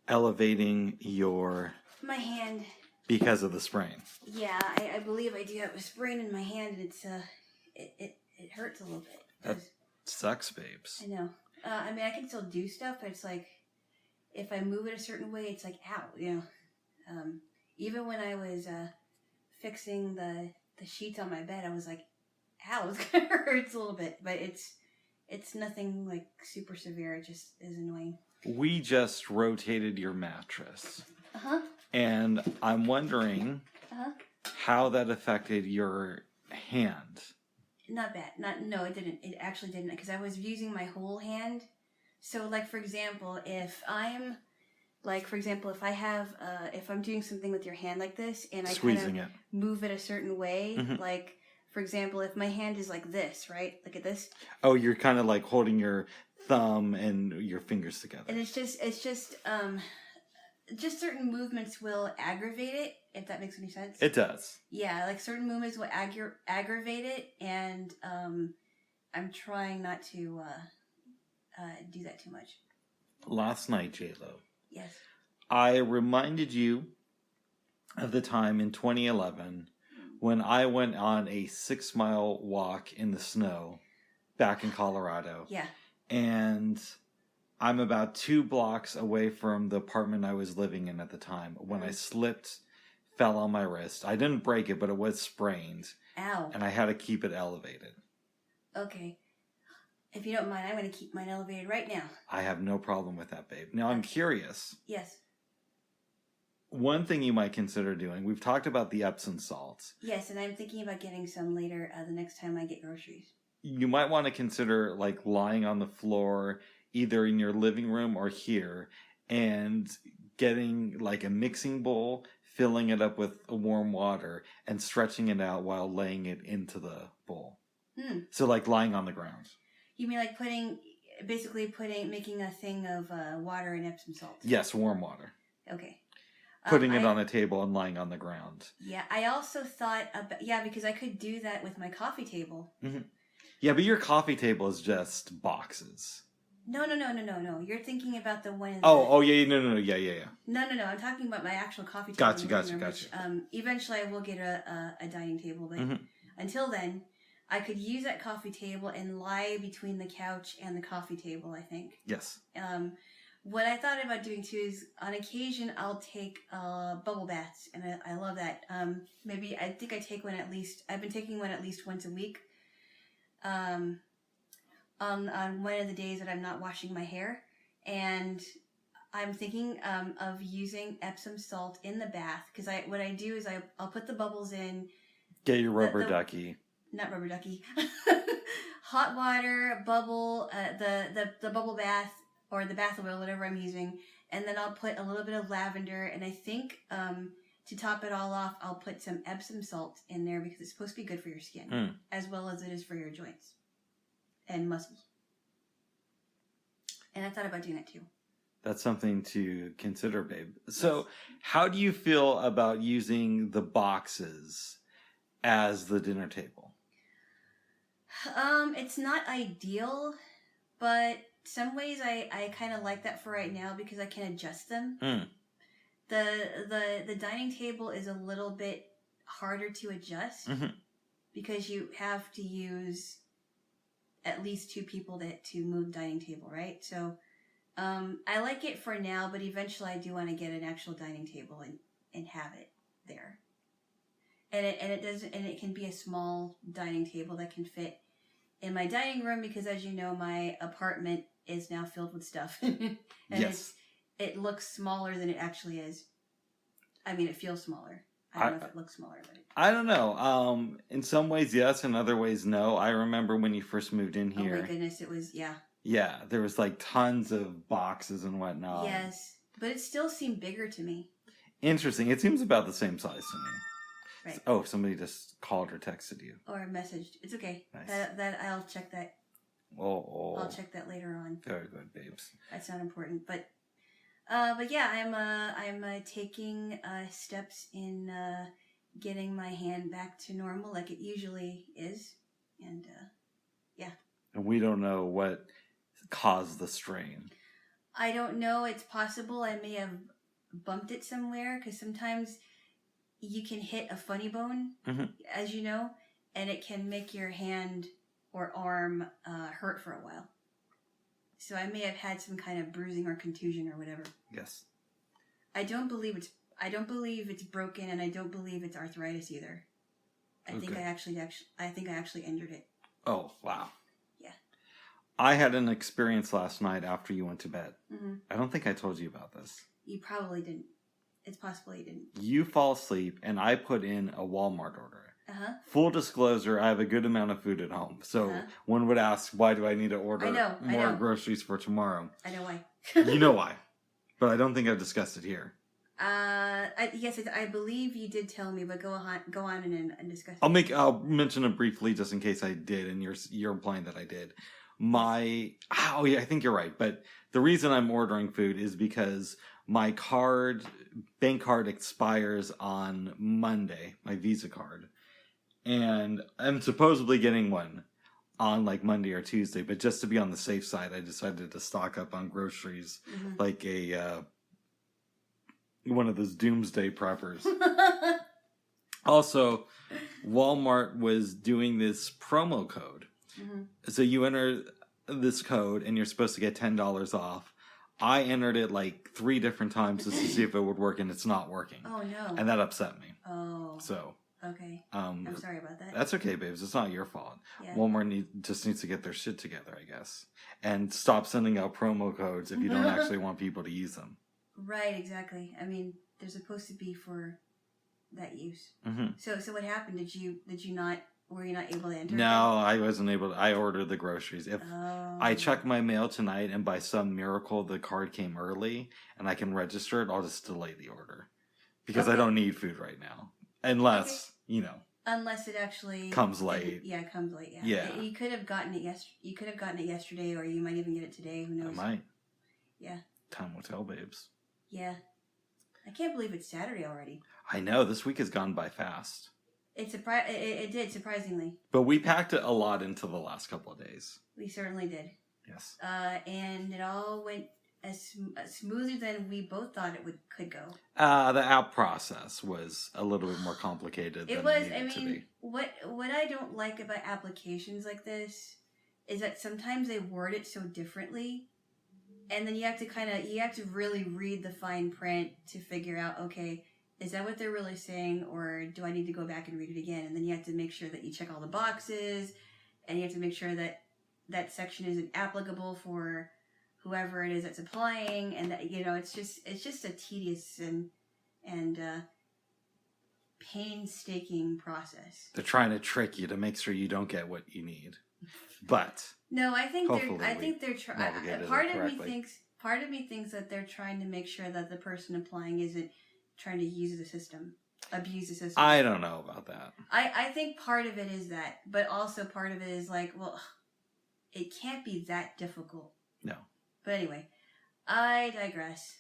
elevating my hand because of the sprain. Yeah, I believe I do have a sprain in my hand, and it hurts a little bit. That sucks, babes. I know. I mean, I can still do stuff, but it's like if I move it a certain way, it's like ow, Even when I was fixing the sheets on my bed, I was like, ow, it kind of hurts a little bit, but it's nothing like super severe. It just is annoying. We just rotated your mattress. Uh-huh. And I'm wondering how that affected your hand. Not bad. No, it didn't. It actually didn't, because I was using my whole hand. So, like, for example, if I'm doing something with your hand like this, and I kind of move it a certain way, like, for example, if my hand is like this, right? Look at this. Oh, you're kind of like holding your thumb and your fingers together. And it's just certain movements will aggravate it, if that makes any sense. It does. Yeah, like certain movements will aggravate it, and I'm trying not to do that too much. Last night, Jaylo. Yes. I reminded you of the time in 2011 when I went on a 6-mile walk in the snow back in Colorado. Yeah. And I'm about 2 blocks away from the apartment I was living in at the time when I slipped, fell on my wrist. I didn't break it, but it was sprained. Ow. And I had to keep it elevated. Okay. If you don't mind, I'm going to keep mine elevated right now. I have no problem with that, babe. Now, I'm curious. Yes. One thing you might consider doing, we've talked about the Epsom salts. Yes, and I'm thinking about getting some later the next time I get groceries. You might want to consider like lying on the floor, either in your living room or here, and getting like a mixing bowl, filling it up with warm water, and stretching it out while laying it into the bowl. So like lying on the ground. You mean like making a thing of water and Epsom salt? Yes, warm water. Okay. Putting it on a table and lying on the ground. Yeah, I also thought about, because I could do that with my coffee table. Mm-hmm. Yeah, but your coffee table is just boxes. No. You're thinking about the one. Yeah. No. I'm talking about my actual coffee table. Gotcha. Eventually, I will get a dining table, but until then, I could use that coffee table and lie between the couch and the coffee table, I think. Yes. What I thought about doing too is, on occasion, I'll take bubble baths, and I love that. I think I take one I've been taking one at least once a week. On one of the days that I'm not washing my hair, and I'm thinking of using Epsom salt in the bath, because what I do is I'll put the bubbles in. Get your rubber ducky. Not rubber ducky. Hot water, bubble, the bubble bath, or the bath oil, whatever I'm using, and then I'll put a little bit of lavender, and I think to top it all off, I'll put some Epsom salt in there, because it's supposed to be good for your skin, as well as it is for your joints and muscles. And I thought about doing that too. That's something to consider, babe. So, how do you feel about using the boxes as the dinner table? It's not ideal, but some ways I kind of like that for right now, because I can adjust them. The dining table is a little bit harder to adjust, because you have to use at least 2 people to move the dining table, right? So I like it for now, but eventually I do want to get an actual dining table and have it there. And it can be a small dining table that can fit in my dining room, because, as you know, my apartment is now filled with stuff. And yes. It looks smaller than it actually is. I mean, it feels smaller. I don't know if it looks smaller, but I don't know. In some ways, yes. In other ways, no. I remember when you first moved in here. Oh my goodness, it was, yeah. Yeah, there was like tons of boxes and whatnot. Yes, but it still seemed bigger to me. Interesting. It seems about the same size to me. Right. Oh, somebody just called or texted you. Or messaged. It's okay. Nice. That I'll check that. Oh. I'll check that later on. Very good, babes. That's not important, but yeah, I'm taking steps in getting my hand back to normal, like it usually is, and yeah. And we don't know what caused the strain. I don't know. It's possible I may have bumped it somewhere because sometimes you can hit a funny bone, as you know, and it can make your hand or arm hurt for a while. So I may have had some kind of bruising or contusion or whatever. Yes. I don't believe it's broken, and I don't believe it's arthritis either. I think I actually injured it. Oh, wow. Yeah. I had an experience last night after you went to bed. Mm-hmm. I don't think I told you about this. You probably didn't. It's possible you didn't. You fall asleep, and I put in a Walmart order. Full disclosure, I have a good amount of food at home. So one would ask, why do I need to order more groceries for tomorrow? I know why. You know why. But I don't think I've discussed it here. Yes, I believe you did tell me, but go on and discuss it. I'll mention it briefly just in case I did, and you're implying that I did. I think you're right. But the reason I'm ordering food is because my bank card expires on Monday, my Visa card. And I'm supposedly getting one on like Monday or Tuesday, but just to be on the safe side, I decided to stock up on groceries like one of those doomsday preppers. Also, Walmart was doing this promo code. So you enter this code and you're supposed to get $10 off. I entered it like 3 different times just to see if it would work, and it's not working. Oh, no. And that upset me. Oh. So. Okay. I'm sorry about that. That's okay, babes. It's not your fault. Yeah. Walmart just needs to get their shit together, I guess. And stop sending out promo codes if you don't actually want people to use them. Right, exactly. I mean, they're supposed to be for that use. So what happened? Were you not able to enter? No, I wasn't able to. I ordered the groceries. If I check my mail tonight and by some miracle the card came early and I can register it, I'll just delay the order. Because I don't need food right now. Unless, Unless it actually comes late. It comes late. Yeah. You could have gotten it yesterday, or you might even get it today. Who knows? I might. Yeah. Time will tell, babes. Yeah. I can't believe it's Saturday already. I know. This week has gone by fast. It did, surprisingly. But we packed it a lot into the last couple of days. We certainly did. Yes. And it all went as smoother than we both thought it could go. The app process was a little bit more complicated than it needed to be. What I don't like about applications like this is that sometimes they word it so differently, and then you have to really read the fine print to figure out, okay, is that what they're really saying, or do I need to go back and read it again? And then you have to make sure that you check all the boxes, and you have to make sure that that section isn't applicable for whoever it is that's applying, and that it's just a tedious and painstaking process. They're trying to trick you to make sure you don't get what you need, but no, I think they're trying. Part of me thinks that they're trying to make sure that the person applying isn't trying to abuse the system. I don't know about that. I think part of it is that, but also part of it is like, well, it can't be that difficult. No. But anyway, I digress.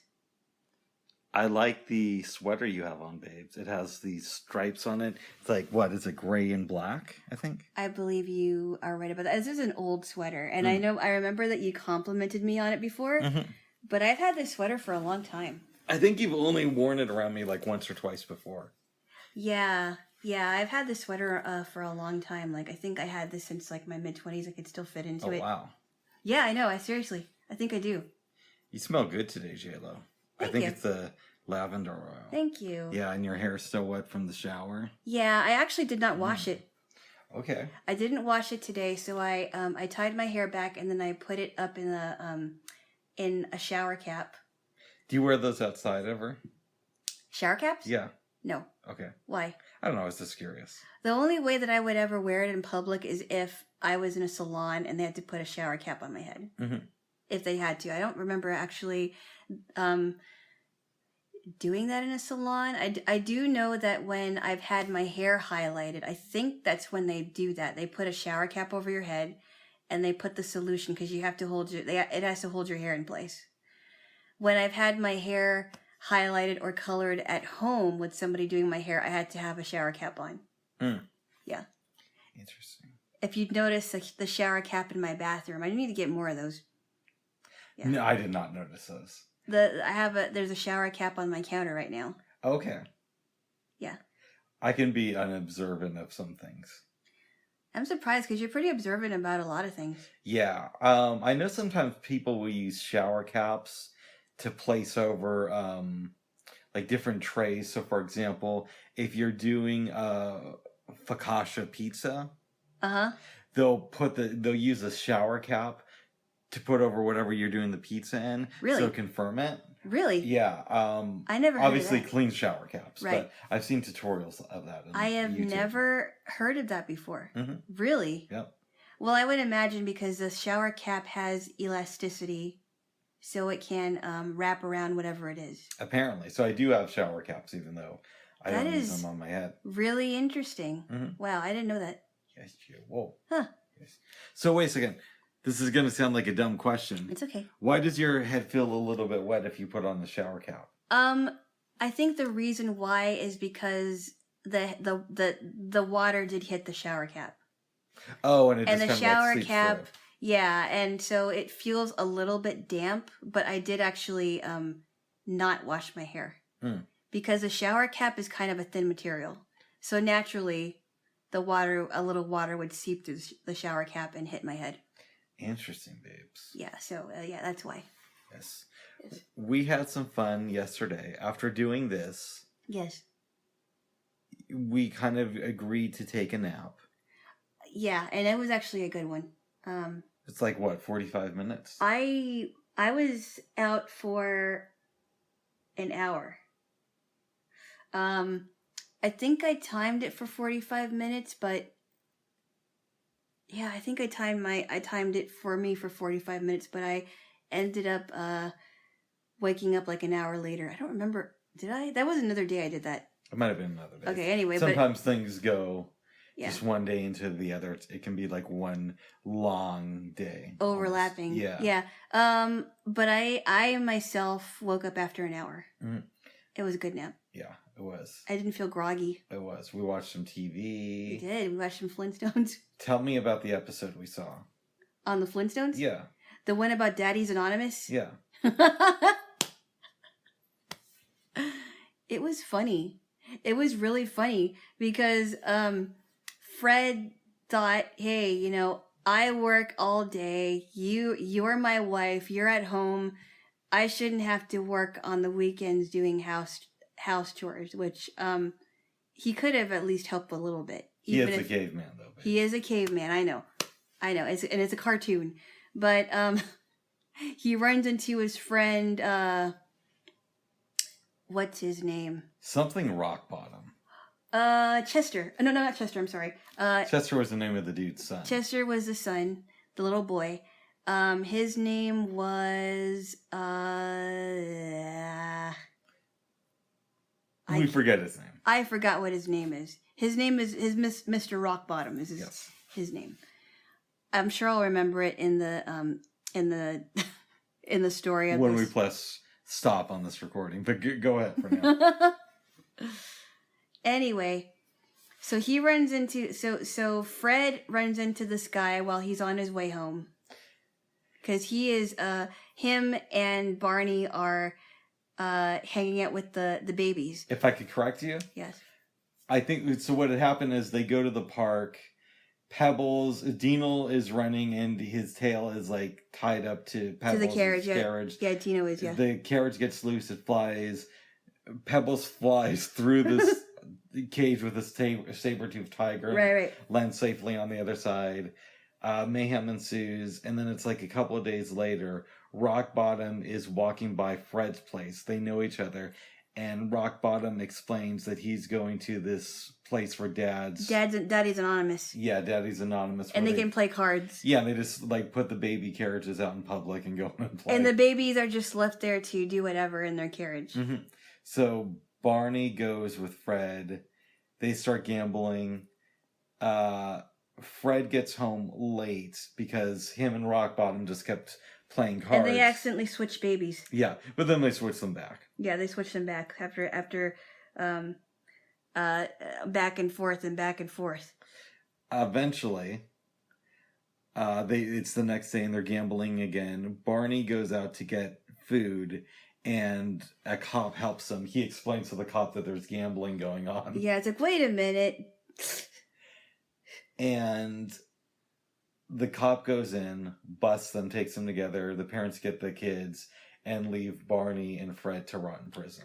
I like the sweater you have on, babes. It has these stripes on it. It's like, what, is it gray and black, I think? I believe you are right about that. This is an old sweater, and I remember that you complimented me on it before, but I've had this sweater for a long time. I think you've only worn it around me like once or twice before. Yeah, I've had this sweater for a long time. Like, I think I had this since like my mid-20s. I could still fit into it. Oh, wow. Yeah, I know. I think I do. You smell good today, Jaylo. I think it's the lavender oil. Thank you. Yeah, and your hair's still wet from the shower. Yeah, I actually did not wash it. Okay. I didn't wash it today, so I tied my hair back and then I put it up in a shower cap. Do you wear those outside ever? Shower caps? Yeah. No. Okay. Why? I don't know. I was just curious. The only way that I would ever wear it in public is if I was in a salon and they had to put a shower cap on my head. If they had to. I don't remember actually doing that in a salon. I do know that when I've had my hair highlighted, I think that's when they do that. They put a shower cap over your head and they put the solution because you have to it has to hold your hair in place. When I've had my hair highlighted or colored at home with somebody doing my hair, I had to have a shower cap on. Yeah. Interesting. If you'd notice the shower cap in my bathroom, I need to get more of those. Yeah. No, I did not notice those. There's a shower cap on my counter right now. Okay. Yeah. I can be unobservant of some things. I'm surprised because you're pretty observant about a lot of things. Yeah. I know sometimes people will use shower caps to place over like different trays. So for example, if you're doing focaccia pizza, they'll use a shower cap to put over whatever you're doing the pizza in. Really? So it can ferment. Really? Yeah. I never obviously heard of that. clean shower caps. Right. But I've seen tutorials of that on I have YouTube. never heard of that before. Mm-hmm. Really? Yep. Well, I would imagine because the shower cap has elasticity, so it can wrap around whatever it is. Apparently. So I do have shower caps, even though I don't use them on my head. Really interesting. Mm-hmm. Wow, I didn't know that. Yes, whoa. Huh. Yes. So wait a second. This is going to sound like a dumb question. It's okay. Why does your head feel a little bit wet if you put on the shower cap? I think the reason why is because the water did hit the shower cap. Oh, and the shower cap, through. Yeah, and so it feels a little bit damp. But I did actually not wash my hair because the shower cap is kind of a thin material, so naturally, a little water would seep through the shower cap and hit my head. Interesting, babes. Yeah, so yeah, that's why. Yes. We had some fun yesterday. After doing this, yes, we kind of agreed to take a nap. Yeah, and it was actually a good one. It's like what, 45 minutes? I was out for an hour. I think I timed it for 45 minutes, but yeah, I think I timed it for me for 45 minutes, but I ended up waking up like an hour later. I don't remember. Did I? That was another day I did that. It might have been another day. Okay, anyway. Sometimes things go just one day into the other. It can be like one long day. Overlapping. Almost. Yeah. But I myself woke up after an hour. Mm-hmm. It was a good nap. Yeah, it was. I didn't feel groggy. It was. We watched some TV. We did. We watched some Flintstones. Tell me about the episode we saw. On the Flintstones? Yeah. The one about Daddy's Anonymous? Yeah. It was funny. It was really funny because Fred thought, hey, I work all day. You're my wife. You're at home. I shouldn't have to work on the weekends doing house chores, which he could have at least helped a little bit. He is a caveman, though. Babe. He is a caveman. I know. It's a cartoon, but he runs into his friend. What's his name? Something Rock Bottom. Chester. No, not Chester. I'm sorry. Chester was the name of the dude's son. Chester was the son, the little boy. His name was we forget his name. I forgot what his name is. His name is Mr. Rockbottom is his name. I'm sure I'll remember it in the in the story of when this. we press stop on this recording. But go ahead for now. Anyway, so he runs into so Fred runs into this guy while he's on his way home. Because he is him and Barney are hanging out with the babies. If I could correct you? Yes. I think so. What had happened is they go to the park. Pebbles, Dino is running and his tail is like tied up to Pebbles' to the carriage. Yeah, Dino is. Yeah. The carriage gets loose. It flies. Pebbles flies through this cage with a saber-toothed tiger. Right. Lands safely on the other side. Mayhem ensues, and then it's like a couple of days later. Rock Bottom is walking by Fred's place. They know each other. And Rock Bottom explains that he's going to this place for Daddy's Anonymous. Yeah, Daddy's Anonymous. And they can play cards. Yeah, and they just like put the baby carriages out in public and go and play. And the babies are just left there to do whatever in their carriage. Mm-hmm. So Barney goes with Fred. They start gambling. Fred gets home late because him and Rock Bottom just kept playing cards. And they accidentally switched babies. Yeah, but then they switched them back. Yeah, they switched them back after back and forth and back and forth. Eventually, It's the next day and they're gambling again. Barney goes out to get food and a cop helps him. He explains to the cop that there's gambling going on. Yeah, it's like, wait a minute. And the cop goes in, busts them, takes them together. The parents get the kids and leave Barney and Fred to rot in prison.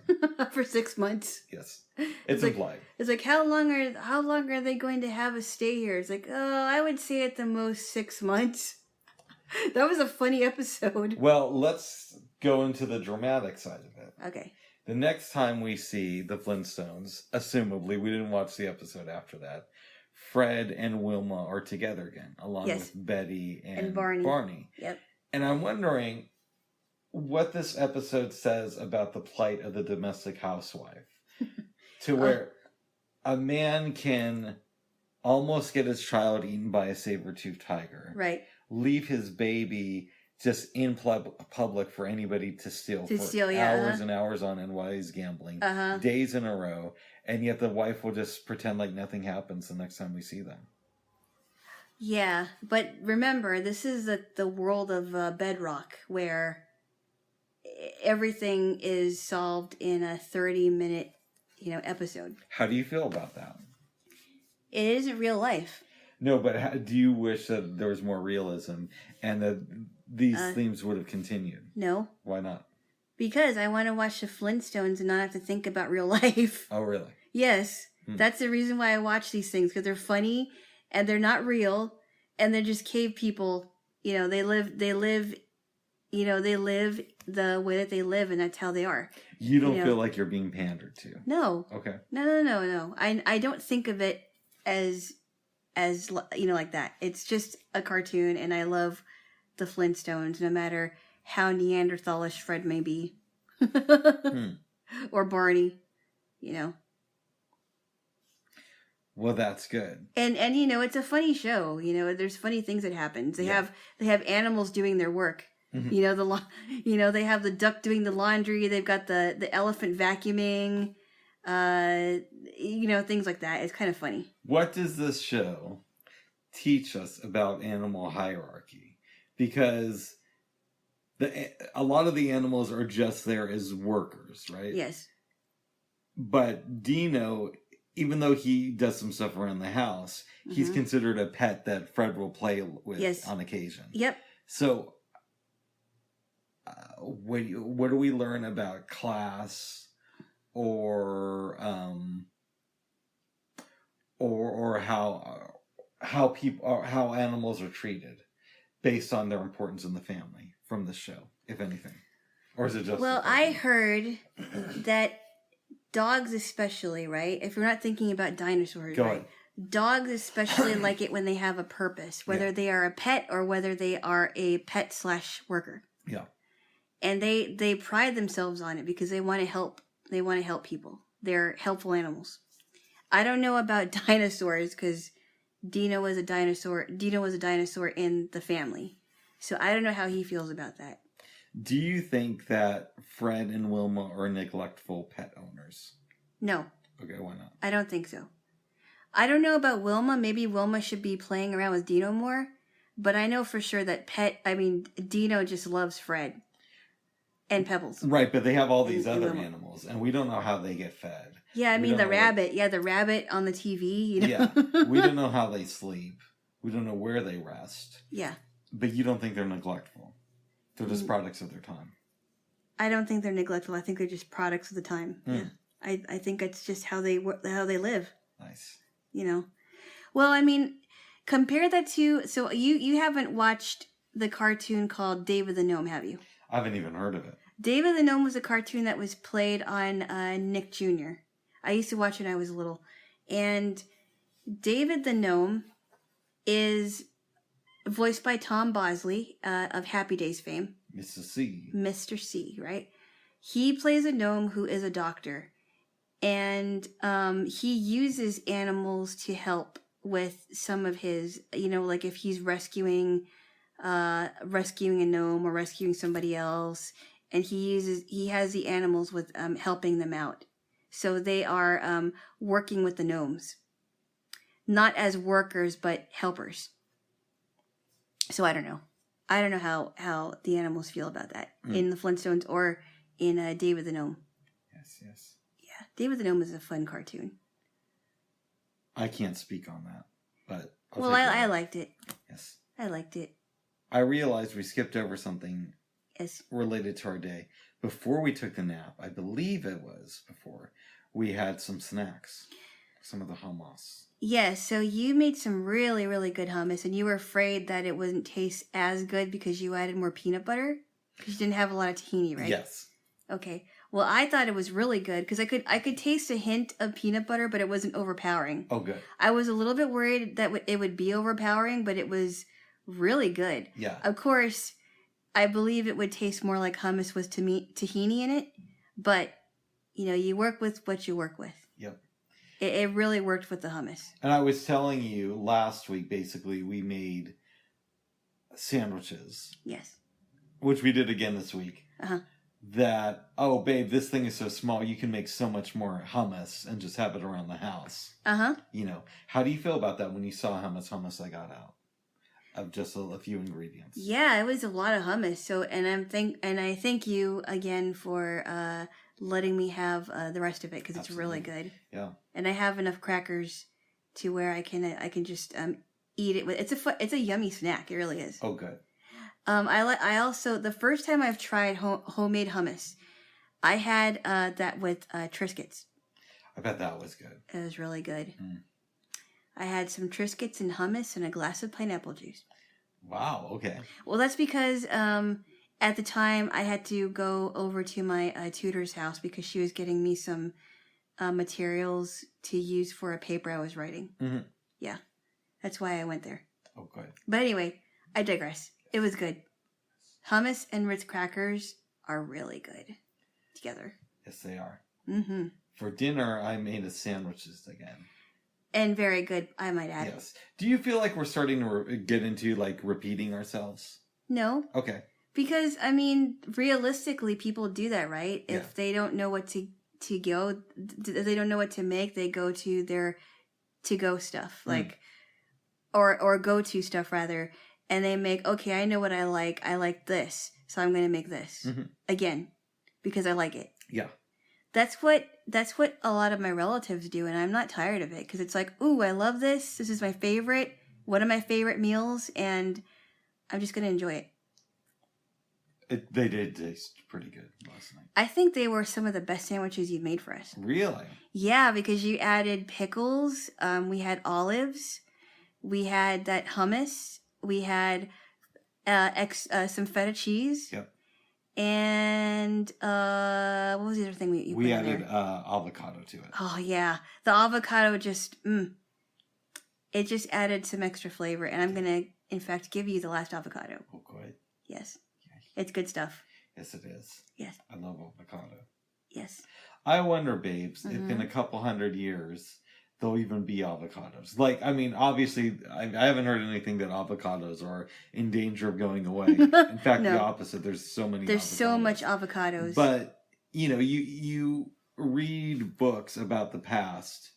For 6 months. Yes. It's implied. It's like, how long are they going to have us stay here? It's like, oh, I would say at the most 6 months. That was a funny episode. Well, let's go into the dramatic side of it. Okay. The next time we see the Flintstones, assumably, we didn't watch the episode after that, Fred and Wilma are together again, along with Betty and Barney. Yep. And I'm wondering what this episode says about the plight of the domestic housewife. To where a man can almost get his child eaten by a saber-toothed tiger. Right. Leave his baby just in public for anybody to steal hours and hours on end while he's gambling. Days in a row. And yet the wife will just pretend like nothing happens the next time we see them. Yeah, but remember, this is the world of Bedrock, where everything is solved in a 30-minute, episode. How do you feel about that? It isn't real life. No, but do you wish that there was more realism and that these themes would have continued? No. Why not? Because I want to watch the Flintstones and not have to think about real life. Oh, really? Yes. That's the reason why I watch these things, because they're funny and they're not real and they're just cave people. They live the way that they live, and that's how they are. You don't feel like you're being pandered to? No. Okay. No. I don't think of it as like that. It's just a cartoon, and I love the Flintstones, no matter how Neanderthalish Fred may be. Or Barney, Well, that's good. And it's a funny show. There's funny things that happen. They have animals doing their work. Mm-hmm. They have the duck doing the laundry. They've got the elephant vacuuming. Things like that. It's kind of funny. What does this show teach us about animal hierarchy? Because a lot of the animals are just there as workers, right? Yes. But Dino, even though he does some stuff around the house, he's considered a pet that Fred will play with on occasion. Yep. So, what do we learn about class or how animals are treated based on their importance in the family from the show, if anything? Or is it just... Well, I heard that dogs especially, right? If we're not thinking about dinosaurs, Go right? ahead. Dogs especially like it when they have a purpose, whether they are a pet or whether they are a pet/worker. Yeah. And they pride themselves on it because they want to help. They want to help people. They're helpful animals. I don't know about dinosaurs because Dino was a dinosaur. Dino was a dinosaur in the family. So I don't know how he feels about that. Do you think that Fred and Wilma are neglectful pet owners? No. Okay, why not? I don't think so. I don't know about Wilma. Maybe Wilma should be playing around with Dino more. But I know for sure that Dino just loves Fred. And Pebbles. Right, but they have all these other animals, and we don't know how they get fed. Yeah, the rabbit. Yeah, the rabbit on the TV. Yeah, we don't know how they sleep. We don't know where they rest. Yeah. But you don't think they're neglectful. They're just products of their time. I don't think they're neglectful. I think they're just products of the time. Yeah. I think it's just how they live. Nice. Well, compare that to... So you haven't watched the cartoon called David the Gnome, have you? I haven't even heard of it. David the Gnome was a cartoon that was played on Nick Jr. I used to watch it when I was little. And David the Gnome is voiced by Tom Bosley of Happy Days fame. Mr. C. Mr. C, right? He plays a gnome who is a doctor. And he uses animals to help with some of his, like if he's rescuing a gnome or rescuing somebody else. And he has the animals with helping them out. So they are working with the gnomes. Not as workers, but helpers. So I don't know. I don't know how the animals feel about that in the Flintstones or in David the Gnome. Yes. Yeah, David the Gnome is a fun cartoon. I can't speak on that, but I liked it. Yes, I liked it. I realized we skipped over something. Yes. Related to our day. Before we took the nap, I believe it was before, we had some snacks. Some of the hummus. Yeah, so you made some really, really good hummus, and you were afraid that it wouldn't taste as good because you added more peanut butter? Because you didn't have a lot of tahini, right? Yes. Okay. Well, I thought it was really good because I could taste a hint of peanut butter, but it wasn't overpowering. Oh, good. I was a little bit worried that it would be overpowering, but it was really good. Yeah. Of course, I believe it would taste more like hummus with tahini in it, but, you work with what you work with. Yep. It really worked with the hummus. And I was telling you last week, basically, we made sandwiches. Yes. Which we did again this week. Uh-huh. That, oh, babe, this thing is so small, you can make so much more hummus and just have it around the house. Uh-huh. How do you feel about that when you saw how much hummus I got out? Of just a few ingredients. Yeah, it was a lot of hummus. So, and I thank you again for letting me have the rest of it because it's really good. Yeah. And I have enough crackers to where I can just eat it with. It's a yummy snack. It really is. Oh, good. I also the first time I've tried homemade hummus, I had that with Triscuits. I bet that was good. It was really good. I had some Triscuits and hummus and a glass of pineapple juice. Wow, okay. Well, that's because at the time I had to go over to my tutor's house because she was getting me some materials to use for a paper I was writing. Mm-hmm. Yeah, that's why I went there. Oh, good. But anyway, I digress. It was good. Hummus and Ritz crackers are really good together. Yes, they are. Mm-hmm. For dinner, I made sandwiches again. And very good, I might add. Yes. Do you feel like we're starting to get into, repeating ourselves? No. Okay. Because, realistically, people do that, right? Yeah. If they don't know what to go, they don't know what to make, they go to their to-go stuff, or go-to stuff, rather, and they make, okay, I know what I like this, so I'm going to make this, again, because I like it. Yeah. That's what a lot of my relatives do, and I'm not tired of it, because it's like, ooh, I love this is my favorite, one of my favorite meals, and I'm just going to enjoy it. They did taste pretty good last night. I think they were some of the best sandwiches you've made for us. Really? Yeah, because you added pickles, we had olives, we had that hummus, we had some feta cheese. Yep. And what was the other thing you put in there? We added avocado to it. Oh yeah, the avocado just it just added some extra flavor, and I'm gonna in fact give you the last avocado. Oh, good. Yes, it's good stuff. Yes, it is. Yes, I love avocado. Yes. I wonder, babes, if in a couple hundred years there'll even be avocados. Obviously, I haven't heard anything that avocados are in danger of going away. In fact, the opposite. There's so many. There's so much avocados. But you read books about the past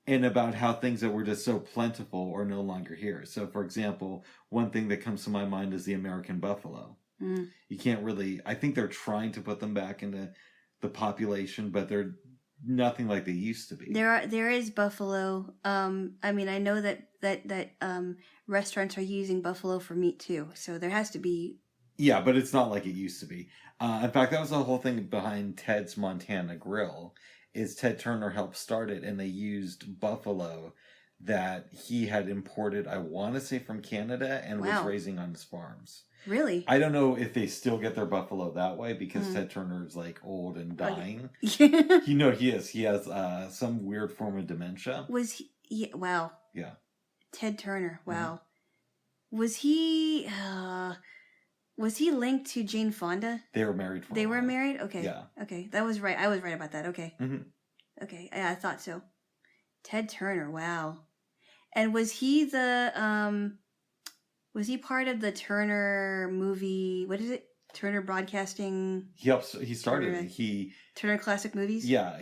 and about how things that were just so plentiful are no longer here. So, for example, one thing that comes to my mind is the American buffalo. You can't really. I think they're trying to put them back into the population, but they're nothing like they used to be. There is buffalo. I know that restaurants are using buffalo for meat too, so there has to be. Yeah, but it's not like it used to be. In fact, that was the whole thing behind Ted's Montana Grill. Is Ted Turner helped start it, and they used buffalo that he had imported, I want to say, from Canada, and was raising on his farms. Really? I don't know if they still get their buffalo that way because Ted Turner's old and dying. He is. He has some weird form of dementia. Was he? Yeah, wow. Yeah. Ted Turner. Wow. Was he? Was he linked to Jane Fonda? They were married. They were married. Okay. Yeah. Okay, that was right. I was right about that. Okay. Mm-hmm. Okay. Yeah, I thought so. Ted Turner. Wow. And was he the Was he part of the Turner movie? What is it? Turner Broadcasting. He started. Turner Classic Movies. Yeah,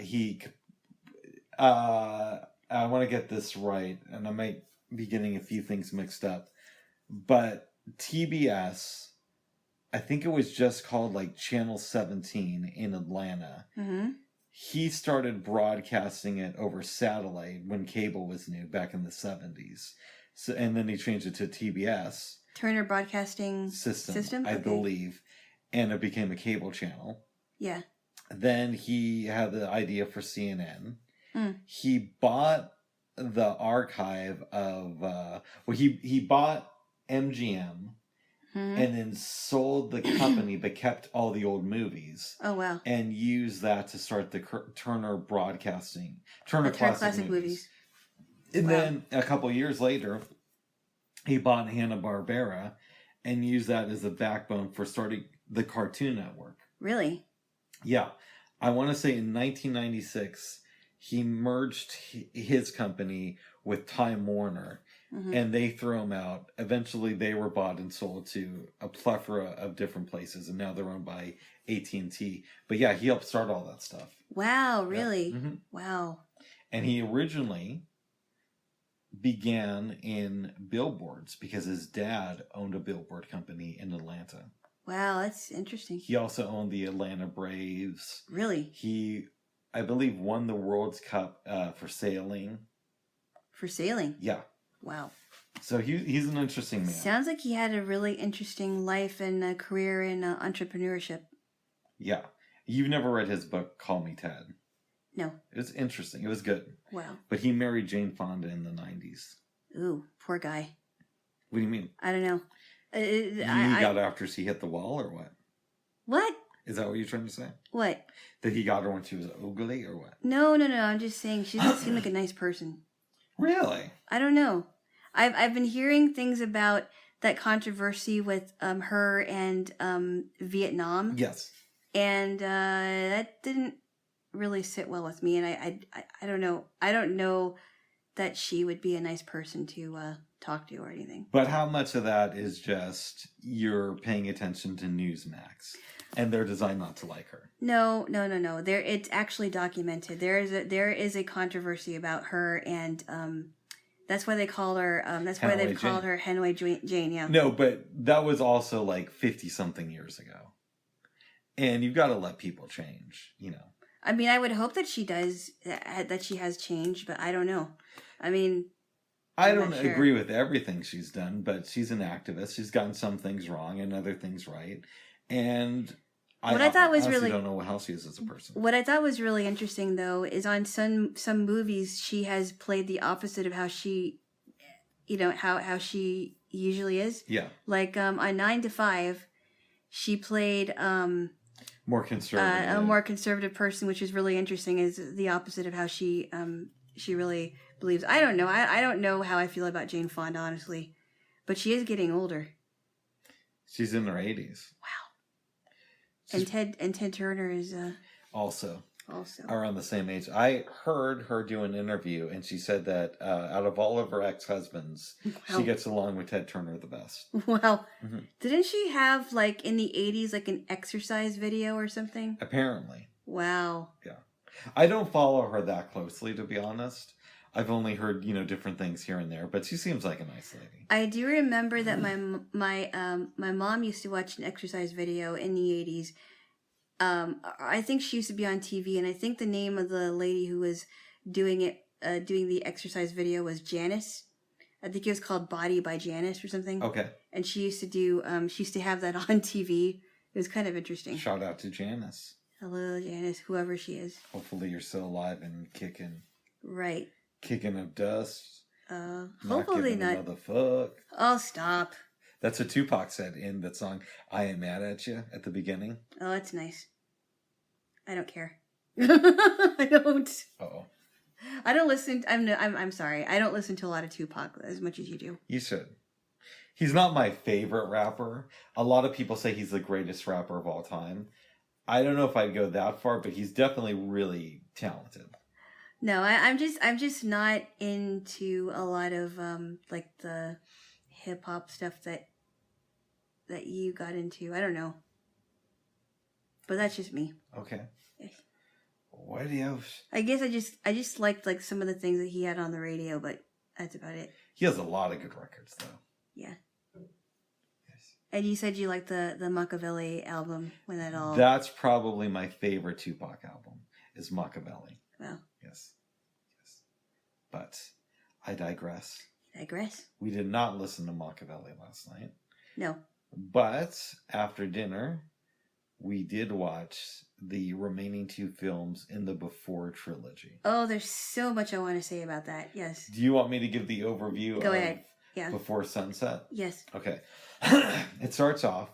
I want to get this right, and I might be getting a few things mixed up. but TBS, I think it was just called like Channel 17 in Atlanta. Mm-hmm. He started broadcasting it over satellite when cable was new back in the 70s. So, and then he changed it to TBS. Turner Broadcasting System? I believe. And it became a cable channel. Yeah. Then he had the idea for CNN. Mm. He bought the archive of... he bought MGM and then sold the company but kept all the old movies. Oh, wow. And used that to start the Turner Broadcasting. Turner Classic Movies. And then a couple years later, he bought Hanna-Barbera and used that as the backbone for starting the Cartoon Network. Really? Yeah. I want to say in 1996, he merged his company with Time Warner, and they threw him out. Eventually, they were bought and sold to a plethora of different places, and now they're owned by AT&T. But yeah, he helped start all that stuff. Wow, really? Yeah. Mm-hmm. Wow. And he originally began in billboards because his dad owned a billboard company in Atlanta. Wow, that's interesting. He also owned the Atlanta Braves. Really? He, I believe, won the World's Cup for sailing. For sailing? Yeah. Wow. So he's an interesting man. Sounds like he had a really interesting life and career in entrepreneurship. Yeah. You've never read his book, Call Me Ted? No. It was interesting. It was good. Wow. But he married Jane Fonda in the 90s. Ooh, poor guy. What do you mean? I don't know. He got after she hit the wall or what? What? Is that what you're trying to say? What? That he got her when she was ugly or what? No. I'm just saying she doesn't seem like a nice person. Really? I don't know. I've been hearing things about that controversy with her and Vietnam. Yes. And that didn't really sit well with me, and I don't know. I don't know that she would be a nice person to talk to or anything. But how much of that is just you're paying attention to Newsmax and they're designed not to like her? No. It's actually documented. There is a controversy about her, and that's why they call her. That's why they've called her Hanoi Jane. Yeah. No, but that was also like 50-something years ago, and you've got to let people change. You know. I mean, I would hope that she does, that she has changed, but I don't know. I mean, I don't agree with everything she's done, but she's an activist. She's gotten some things wrong and other things right. And I don't know how she is as a person. What I thought was really interesting, though, is on some movies, she has played the opposite of how she, how she usually is. Yeah. Like on 9 to 5, she played... more conservative. A more conservative person, which is really interesting, is the opposite of how she really believes. I don't know. I don't know how I feel about Jane Fonda, honestly. But she is getting older. She's in her 80s. Wow. And Ted Turner is also around the same age. I heard her do an interview, and she said that out of all of her ex-husbands, she gets along with Ted Turner the best. Wow. Mm-hmm. Didn't she have, like, in the 80s, like, an exercise video or something? Apparently. Wow. Yeah. I don't follow her that closely, to be honest. I've only heard, different things here and there, but she seems like a nice lady. I do remember that my mom used to watch an exercise video in the 80s. I think she used to be on TV, and I think the name of the lady who was doing the exercise video was Janice. I think it was called Body by Janice or something. Okay. And she used to have that on TV. It was kind of interesting. Shout out to Janice. Hello, Janice, whoever she is. Hopefully you're still alive and kicking. Right. Kicking up dust. Hopefully not. Another fuck. Oh, stop. That's what Tupac said in that song, I Ain't Mad at You, at the beginning. Oh, that's nice. I don't care. I don't. Uh-oh. I don't listen. I'm sorry. I don't listen to a lot of Tupac as much as you do. You should. He's not my favorite rapper. A lot of people say he's the greatest rapper of all time. I don't know if I'd go that far, but he's definitely really talented. No, I'm just not into a lot of like the hip hop stuff that you got into. I don't know. But that's just me. Okay. What do you have? I guess I just liked like some of the things that he had on the radio, but that's about it. He has a lot of good records though. Yeah. And you said you liked the Machiavelli album when that all... That's probably my favorite Tupac album, is Machiavelli. Wow. Yes. But I digress. Digress? We did not listen to Machiavelli last night. No. But after dinner, we did watch the remaining 2 films in the Before trilogy. Oh, there's so much I want to say about that. Yes. Do you want me to give the overview Go ahead. Yeah. Before Sunset? Yes. Okay. It starts off,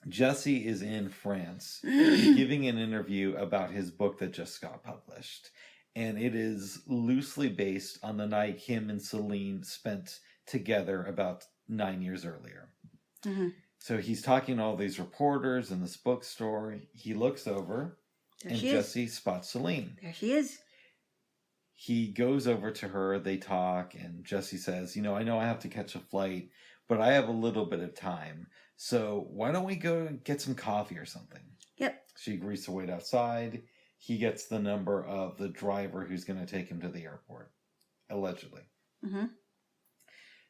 Jesse is in France giving an interview about his book that just got published. And it is loosely based on the night him and Celine spent together about 9 years earlier. Mm-hmm. So he's talking to all these reporters in this bookstore. He looks over, and Jesse spots Celine. There she is. He goes over to her, they talk, and Jesse says, I know I have to catch a flight, but I have a little bit of time. So why don't we go and get some coffee or something? Yep. She agrees to wait outside. He gets the number of the driver who's going to take him to the airport, allegedly. Mm-hmm.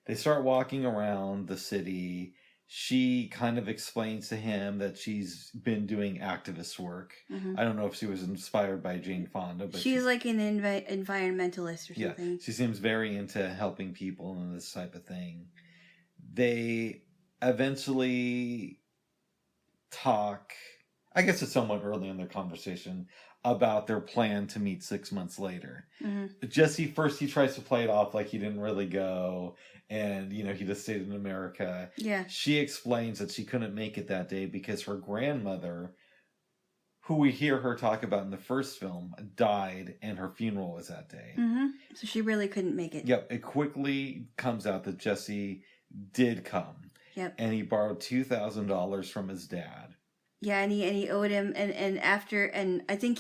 They start walking around the city. She kind of explains to him that she's been doing activist work. Mm-hmm. I don't know if she was inspired by Jane Fonda, but she's like an environmentalist or something. Yeah, she seems very into helping people and this type of thing. They eventually talk, I guess it's somewhat early in their conversation, about their plan to meet 6 months later. Mm-hmm. Jesse, first he tries to play it off like he didn't really go, and, he just stayed in America. Yeah. She explains that she couldn't make it that day because her grandmother, who we hear her talk about in the first film, died, and her funeral was that day. Mm-hmm. So she really couldn't make it. Yep. It quickly comes out that Jesse did come. Yep. And he borrowed $2,000 from his dad. Yeah, and he owed him, and I think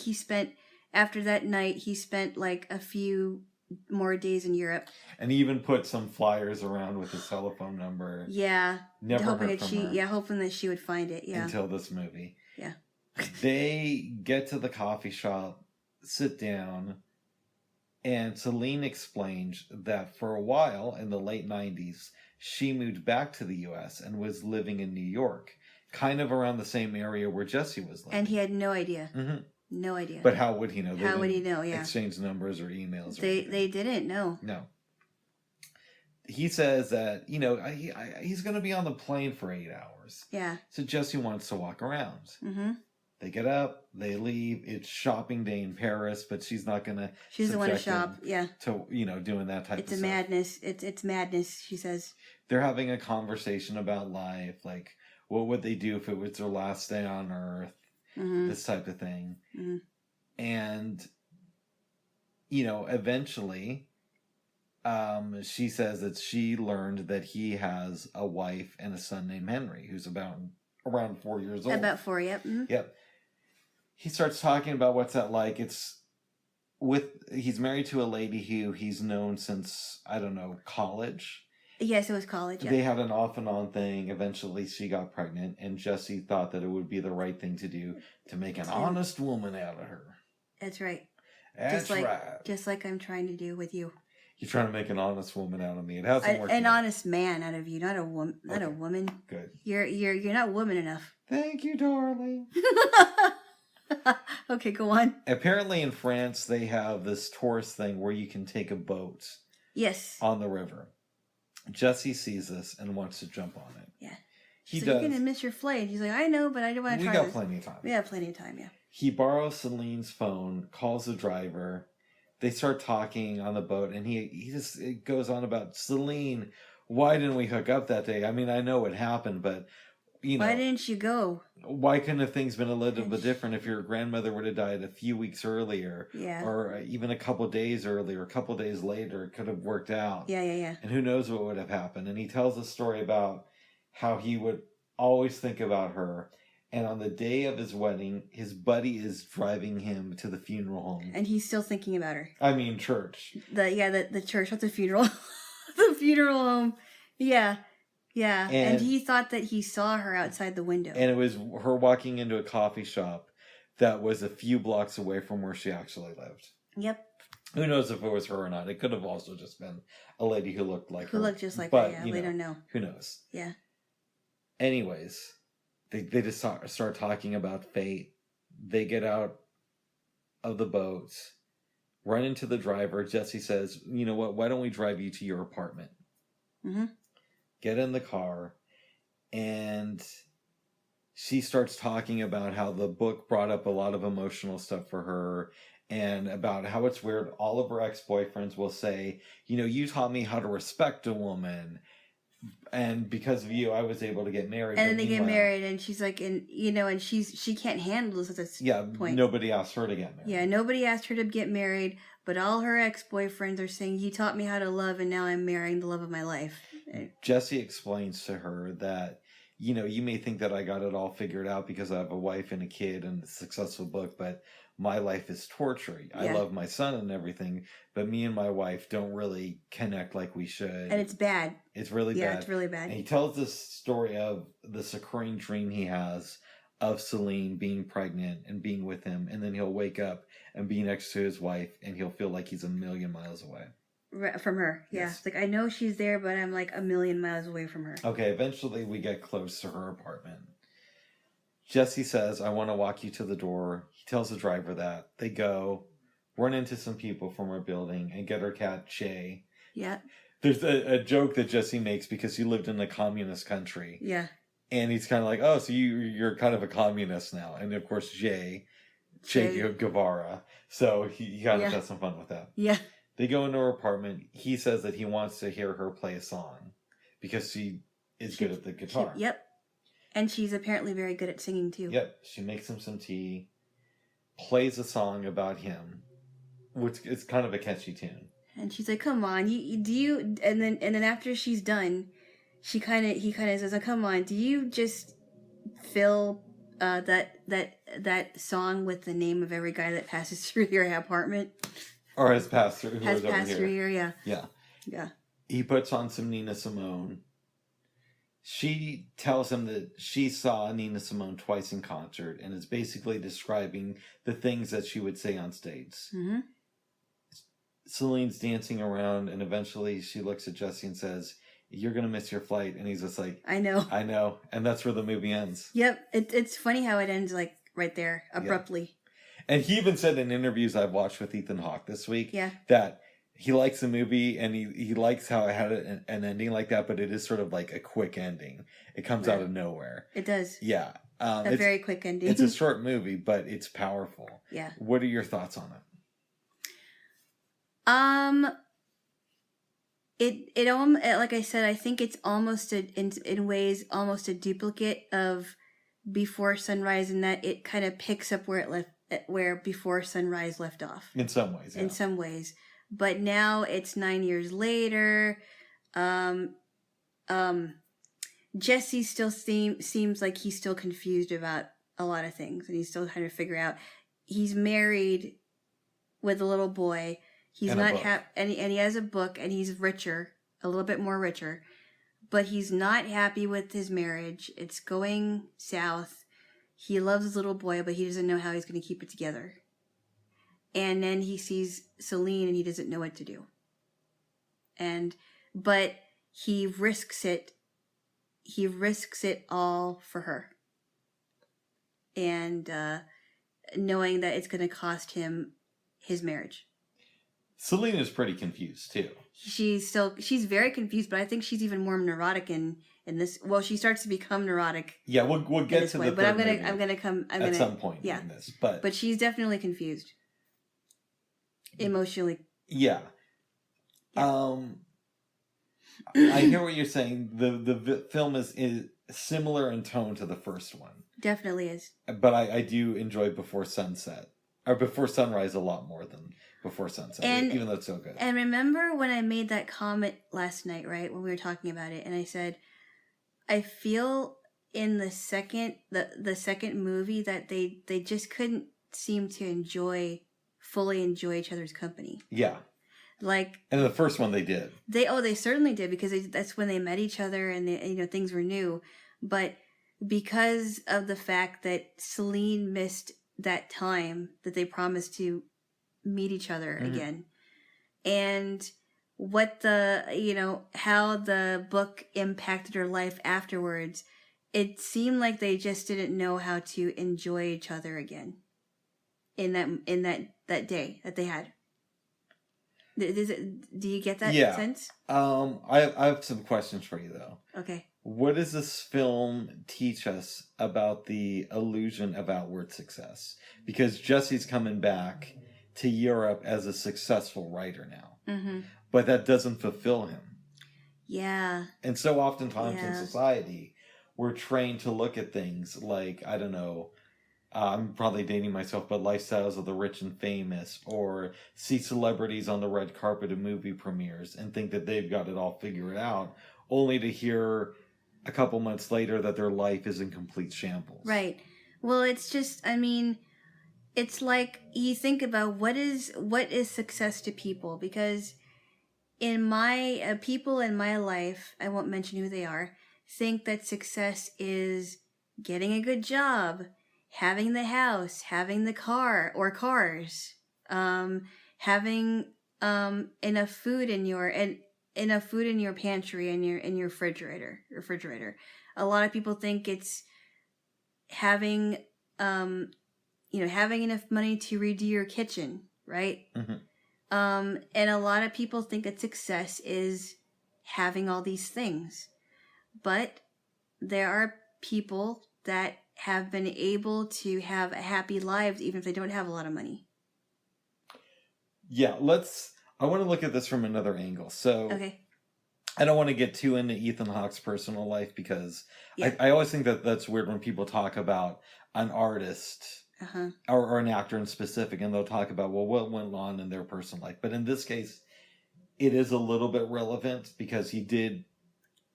after that night, he spent like a few more days in Europe. And he even put some flyers around with his telephone number. Yeah. Never hoping heard that from her. Yeah, hoping that she would find it, yeah. Until this movie. Yeah. They get to the coffee shop, sit down, and Celine explains that for a while in the late 90s, she moved back to the U.S. and was living in New York. Kind of around the same area where Jesse was living. And he had no idea. Mm-hmm. No idea. But how would he know? How would he know, yeah. Exchange numbers or emails. They didn't, no. No. He says that, he's going to be on the plane for 8 hours. Yeah. So Jesse wants to walk around. Mm-hmm. They get up, they leave. It's shopping day in Paris, but she's not going to... She doesn't want to shop, yeah. To, doing that type of stuff. It's a madness. It's madness, she says. They're having a conversation about life, like... What would they do if it was their last day on Earth? Mm-hmm. This type of thing. Mm-hmm. And, eventually, she says that she learned that he has a wife and a son named Henry, who's around 4 years old. About 4, yep. Mm-hmm. Yep. He starts talking about what's that like. He's married to a lady who he's known since, I don't know, college. Yes, it was college. Yeah. They had an off and on thing. Eventually, she got pregnant, and Jesse thought that it would be the right thing to do to make an honest woman out of her. That's right. That's right. Just like I'm trying to do with you. You're trying to make an honest woman out of me. It hasn't worked. An honest man out of you, not a woman. Not okay. A woman. Good. You're not woman enough. Thank you, darling. Okay, go on. Apparently, in France, they have this tourist thing where you can take a boat. Yes. On the river. Jesse sees this and wants to jump on it. Yeah. He does. You're going to miss your flight. He's like, I know, but I don't want to try this. We got plenty of time. We have plenty of time, yeah. He borrows Celine's phone, calls the driver. They start talking on the boat, and he just goes on about, Celine, why didn't we hook up that day? I mean, I know it happened, but, why didn't you go? Why couldn't have things been a little bit different if your grandmother would have died a few weeks earlier? Yeah. Or even a couple days earlier, a couple days later, it could have worked out. Yeah. And who knows what would have happened. And he tells a story about how he would always think about her. And on the day of his wedding, his buddy is driving him to the funeral home. And he's still thinking about her. I mean, church. The church, not the funeral. The funeral home. Yeah. Yeah, and he thought that he saw her outside the window. And it was her walking into a coffee shop that was a few blocks away from where she actually lived. Yep. Who knows if it was her or not? It could have also just been a lady who looked like her. Who looked just like her, yeah. We don't know. Who knows? Yeah. Anyways, they just start talking about fate. They get out of the boat, run into the driver. Jesse says, you know what, why don't we drive you to your apartment? Mm-hmm. Get in the car, and she starts talking about how the book brought up a lot of emotional stuff for her, and about how it's weird. All of her ex-boyfriends will say, you know, you taught me how to respect a woman, and because of you, I was able to get married. And then they get married, and she's like, and she can't handle this at this point. Nobody asked her to get married. Yeah, nobody asked her to get married, but all her ex-boyfriends are saying, you taught me how to love, and now I'm marrying the love of my life. Jesse explains to her that, you know, you may think that I got it all figured out because I have a wife and a kid and a successful book, but my life is torture. I love my son and everything, but me and my wife don't really connect like we should. And it's bad. It's really bad. Yeah, it's really bad. And he tells this story of this recurring dream he has of Celine being pregnant and being with him, and then he'll wake up and be next to his wife, and he'll feel like he's a million miles away. From her, yeah. Yes. It's like, I know she's there, but I'm like a million miles away from her. Okay, eventually we get close to her apartment. Jesse says, I want to walk you to the door. He tells the driver that. They go, run into some people from her building, and get her cat, Shay. Yeah. There's a joke that Jesse makes because he lived in a communist country. Yeah. And he's kind of like, oh, so you're kind of a communist now. And of course, Che Guevara. So he kind of has some fun with that. Yeah. They go into her apartment. He says that he wants to hear her play a song because she is good at the guitar. Yep. And she's apparently very good at singing too. Yep. She makes him some tea, plays a song about him, which is kind of a catchy tune. And she's like, "Come on, you?" And then after she's done, he kind of says, "Oh, come on, do you just fill that song with the name of every guy that passes through your apartment?" Or has passed through. Has passed through here, yeah. Yeah. Yeah. He puts on some Nina Simone. She tells him that she saw Nina Simone twice in concert and is basically describing the things that she would say on stage. Mm-hmm. Celine's dancing around, and eventually she looks at Jesse and says, "You're going to miss your flight." And he's just like, I know. And that's where the movie ends. Yep. It's funny how it ends like right there, abruptly. Yeah. And he even said in interviews I've watched with Ethan Hawke this week that he likes the movie and he likes how it had an ending like that, but it is sort of like a quick ending. It comes out of nowhere. It does. Yeah. A very quick ending. It's a short movie, but it's powerful. Yeah. What are your thoughts on it? It like I said, I think it's almost in ways almost a duplicate of Before Sunrise, in that it kind of picks up where Before Sunrise left off. In some ways, yeah. In some ways. But now it's 9 years later. Jesse still seems like he's still confused about a lot of things, and he's still trying to figure out. He's married with a little boy. He's and not happy, and he has a book, and he's richer, a little bit more richer, but he's not happy with his marriage. It's going south. He loves his little boy, but he doesn't know how he's going to keep it together. And then he sees Celine, and he doesn't know what to do. But he risks it. He risks it all for her. And knowing that it's going to cost him his marriage. Celine is pretty confused too. She's very confused, but I think she's even more neurotic in this. Well, she starts to become neurotic. Yeah, we'll get to the but third I'm gonna come at some point in this. But she's definitely confused. Emotionally. Yeah. I hear what you're saying. The film is similar in tone to the first one. Definitely is. But I do enjoy Before Sunrise a lot more than Before Sunset, even though it's so good. And remember when I made that comment last night, right, when we were talking about it, and I said, I feel in the second movie that they just couldn't seem to fully enjoy each other's company. Yeah. Like, and the first one they did. They certainly did, because that's when they met each other, and things were new. But because of the fact that Celine missed that time that they promised to meet each other again, and what how the book impacted her life afterwards, it seemed like they just didn't know how to enjoy each other again in that day that they had. Do you get that sense? I have some questions for you though. Okay. What does this film teach us about the illusion of outward success? Because Jesse's coming back to Europe as a successful writer now, Mm-hmm. but that doesn't fulfill him. Yeah. And so oftentimes in society, we're trained to look at things like, I don't know, I'm probably dating myself, but lifestyles of the rich and famous, or see celebrities on the red carpet of movie premieres and think that they've got it all figured out, only to hear a couple months later that their life is in complete shambles. Right. Well, it's just, I mean, it's like you think about what is success to people, because in my people in my life, I won't mention who they are, think that success is getting a good job, having the house, having the car or cars, having enough food in your pantry and in your refrigerator. A lot of people think it's having having enough money to redo your kitchen, right? Mm-hmm. And a lot of people think that success is having all these things. But there are people that have been able to have happy lives even if they don't have a lot of money. Yeah, I want to look at this from another angle. So, okay. I don't want to get too into Ethan Hawke's personal life because I always think that that's weird when people talk about an artist or an actor in specific, and they'll talk about, well, what went on in their personal life. But in this case, it is a little bit relevant because he did,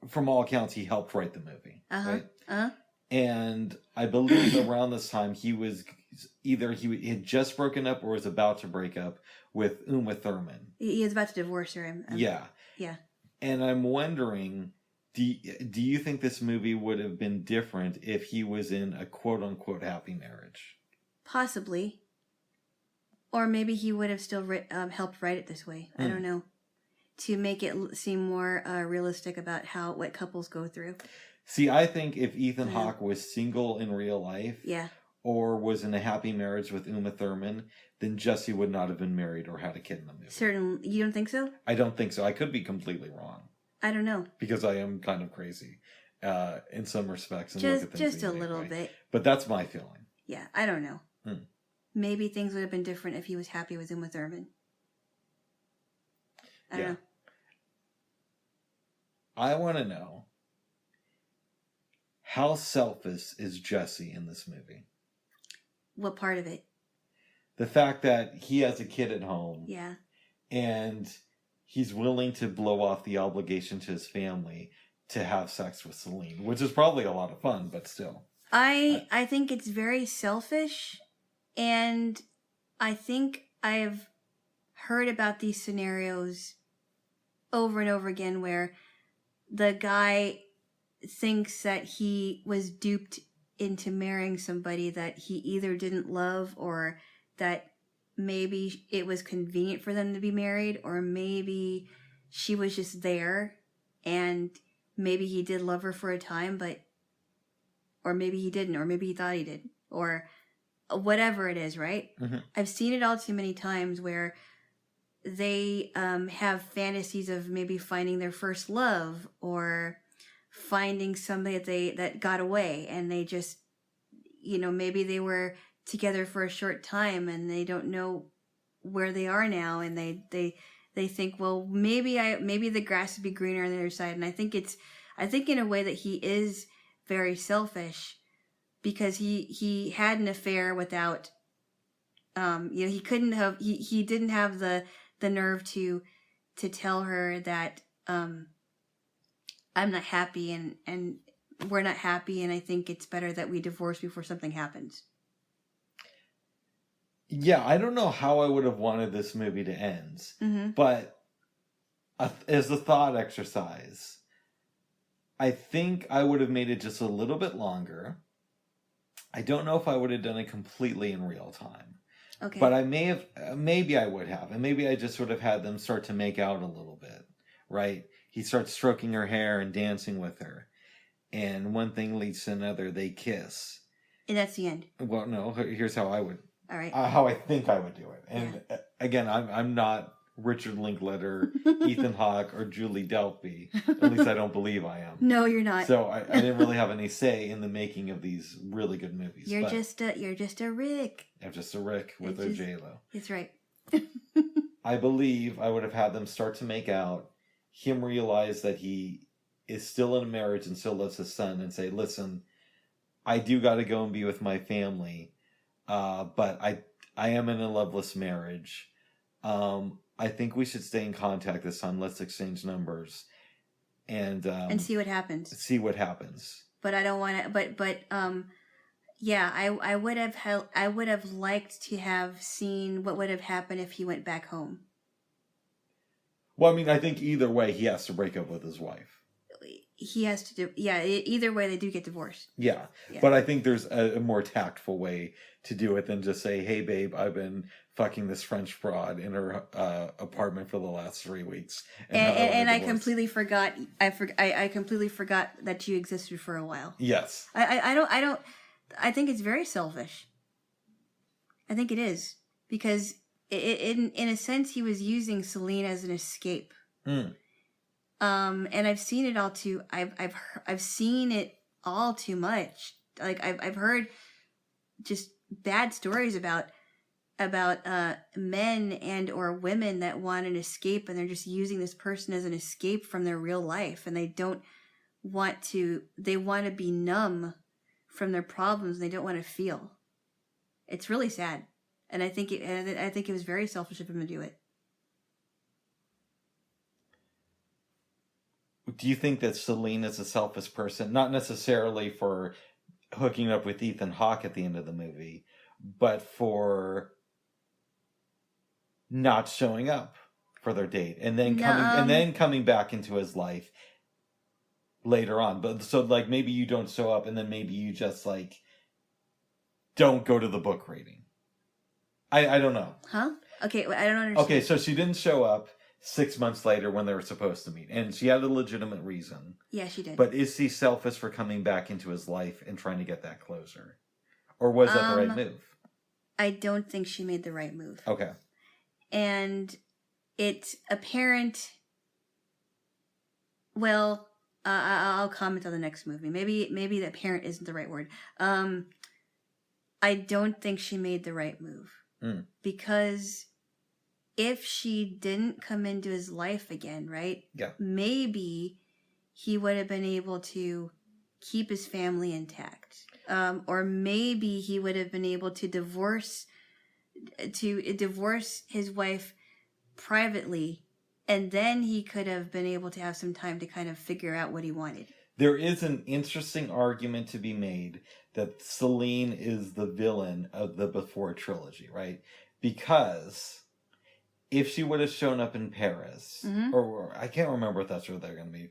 from all accounts, he helped write the movie. Right? And I believe around this time he was either he had just broken up or was about to break up with Uma Thurman. He was about to divorce her. Yeah. And I'm wondering, do you think this movie would have been different if he was in a quote-unquote happy marriage? Possibly. Or maybe he would have still helped write it this way. I don't know. To make it seem more realistic about what couples go through. See, I think if Ethan Hawke was single in real life, or was in a happy marriage with Uma Thurman, then Jesse would not have been married or had a kid in the movie. You don't think so? I don't think so. I could be completely wrong. I don't know. Because I am kind of crazy in some respects. And just a little bit. But that's my feeling. Yeah, I don't know. Maybe things would have been different if he was happy with Uma Thurman. I don't know. I want to know, how selfish is Jesse in this movie? What part of it? The fact that he has a kid at home. Yeah. And he's willing to blow off the obligation to his family to have sex with Celine, which is probably a lot of fun, but still. I think it's very selfish, and I think I've heard about these scenarios over and over again where the guy thinks that he was duped into marrying somebody that he either didn't love, or that maybe it was convenient for them to be married, or maybe she was just there and maybe he did love her for a time, or maybe he didn't, or maybe he thought he did, or whatever it is, right? Mm-hmm. I've seen it all too many times where they have fantasies of maybe finding their first love, or finding somebody that got away, and they just, maybe they were together for a short time and they don't know where they are now, and they think, well, maybe the grass would be greener on the other side. And I think in a way that he is very selfish, because he had an affair without he didn't have the nerve to tell her that I'm not happy and we're not happy, and I think it's better that we divorce before something happens. Yeah, I don't know how I would have wanted this movie to end, but as a thought exercise, I think I would have made it just a little bit longer. I don't know if I would have done it completely in real time. Okay. But I maybe I would have, and maybe I just would have had them start to make out a little bit, right? He starts stroking her hair and dancing with her. and one thing leads to another. They kiss. And that's the end. Well, no. Here's how I would. All right. How I think I would do it. And again, I'm not Richard Linklater, Ethan Hawke, or Julie Delpy. At least I don't believe I am. No, you're not. So I didn't really have any say in the making of these really good movies. You're just a Rick. I'm just a Rick with a Jaylo. That's right. I believe I would have had them start to make out, him realize that he is still in a marriage and still loves his son, and say, listen, I do got to go and be with my family, but I am in a loveless marriage. I think we should stay in contact this time. Let's exchange numbers. And see what happens. See what happens. But I don't want to, yeah, I would have liked to have seen what would have happened if he went back home. Well, I mean, I think either way he has to break up with his wife. He has to do, yeah, either way they do get divorced. Yeah. But I think there's a more tactful way to do it than just say, hey, babe, I've been fucking this French broad in her apartment for the last 3 weeks. And I completely forgot, I completely forgot that you existed for a while. Yes. I think it's very selfish. I think it is. Because in a sense, he was using Celine as an escape. Mm. And I've seen it all too. I've seen it all too much. Like I've heard just bad stories about men and or women that want an escape, and they're just using this person as an escape from their real life, and they don't want to. They want to be numb from their problems. And they don't want to feel. It's really sad, and I think it was very selfish of him to do it. Do you think that Celine is a selfish person? Not necessarily for hooking up with Ethan Hawke at the end of the movie, but for not showing up for their date and then coming back into his life later on. But so like maybe you don't show up and then maybe you just like don't go to the book reading. I don't know. Huh? Okay, I don't understand. Okay, so she didn't show up 6 months later when they were supposed to meet. And she had a legitimate reason. Yeah, she did. But is she selfish for coming back into his life and trying to get that closure? Or was that the right move? I don't think she made the right move. Okay. And it's apparent... Well, I'll comment on the next movie. Maybe the apparent isn't the right word. I don't think she made the right move. Mm. Because... if she didn't come into his life again, right? Yeah. Maybe he would have been able to keep his family intact. Or maybe he would have been able to divorce his wife privately, and then he could have been able to have some time to kind of figure out what he wanted. There is an interesting argument to be made that Celine is the villain of the Before trilogy, right? Because... if she would have shown up in Paris, mm-hmm. or I can't remember if that's where they're going to be.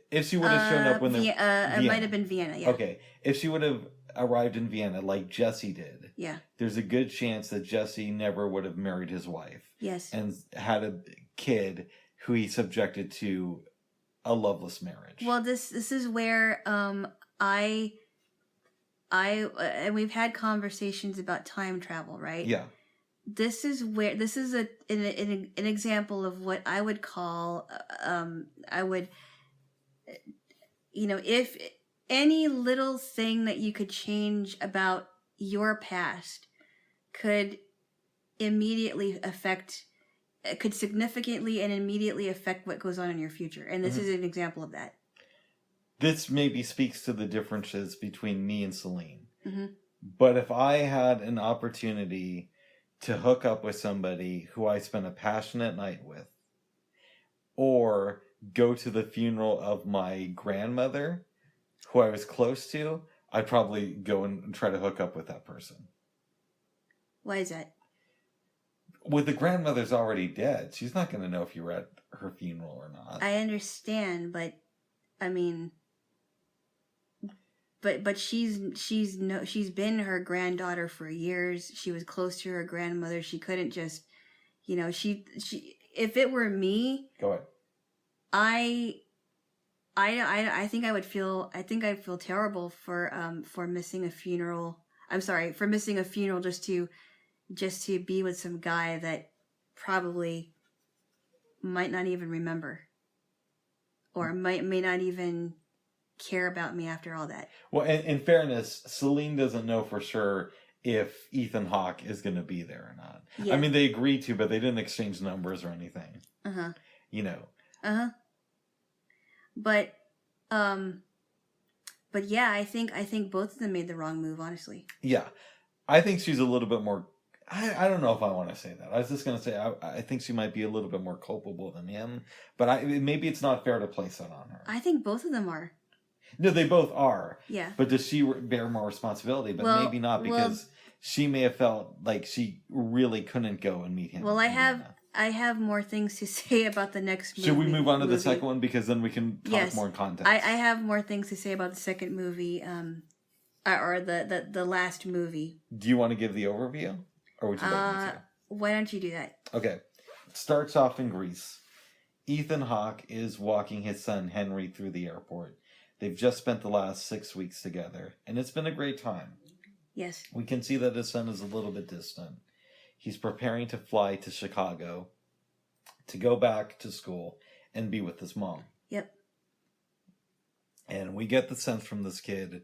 If she would have shown up when it might have been Vienna, yeah. Okay. If she would have arrived in Vienna like Jesse did, yeah, there's a good chance that Jesse never would have married his wife. Yes. And had a kid who he subjected to a loveless marriage. Well, this is where and we've had conversations about time travel, right? Yeah. This is an example of what I would call, if any little thing that you could change about your past could significantly and immediately affect what goes on in your future. And this mm-hmm. is an example of that. This maybe speaks to the differences between me and Celine. Mm-hmm. But if I had an opportunity to hook up with somebody who I spent a passionate night with, or go to the funeral of my grandmother, who I was close to, I'd probably go and try to hook up with that person. Why is that? Well, the grandmother's already dead. She's not going to know if you were at her funeral or not. I understand, but I mean... But she's been her granddaughter for years. She was close to her grandmother. She couldn't just, she if it were me, go ahead. I think I'd feel terrible for missing a funeral. I'm sorry, for missing a funeral just to be with some guy that probably might not even remember, or may not even care about me after all that. Well, in fairness, Celine doesn't know for sure if Ethan Hawke is going to be there or not. Yeah. I mean, they agreed to, but they didn't exchange numbers or anything. You know. But yeah, I think both of them made the wrong move, honestly. Yeah. I think she's a little bit more... I don't know if I want to say that. I was just going to say I think she might be a little bit more culpable than him. But maybe it's not fair to place that on her. I think both of them are. No, they both are. Yeah. But does she bear more responsibility? But maybe not, because she may have felt like she really couldn't go and meet him. Well, I have more things to say about the next movie. Should we move on to the second one? Because then we can talk more in context. I have more things to say about the second movie, or the last movie. Do you want to give the overview? Or would you like me to? Why don't you do that? Okay. It starts off in Greece. Ethan Hawke is walking his son Henry through the airport. They've just spent the last 6 weeks together, and it's been a great time. Yes. We can see that his son is a little bit distant. He's preparing to fly to Chicago to go back to school and be with his mom. Yep. And we get the sense from this kid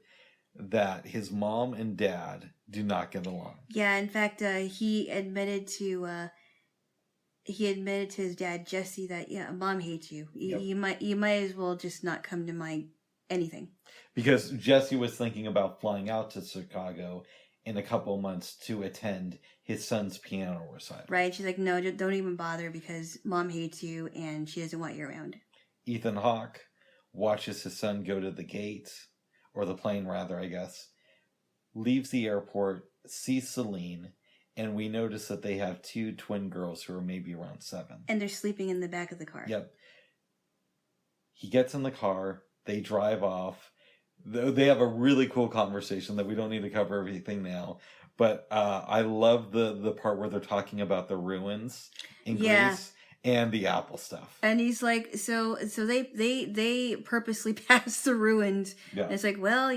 that his mom and dad do not get along. Yeah, in fact, he admitted to his dad, Jesse, that mom hates you. You might as well just not come to my anything. Because Jesse was thinking about flying out to Chicago in a couple of months to attend his son's piano recital. Right. She's like, no, don't even bother, because mom hates you and she doesn't want you around. Ethan Hawke watches his son go to the gate, or the plane rather, I guess, leaves the airport, sees Celine, and we notice that they have 2 twin girls who are maybe around 7. And they're sleeping in the back of the car. Yep. He gets in the car. They drive off. They have a really cool conversation that we don't need to cover everything now. But I love the part where they're talking about the ruins in Greece and the apple stuff. And he's like, so they purposely passed the ruins. Yeah. And it's like, well,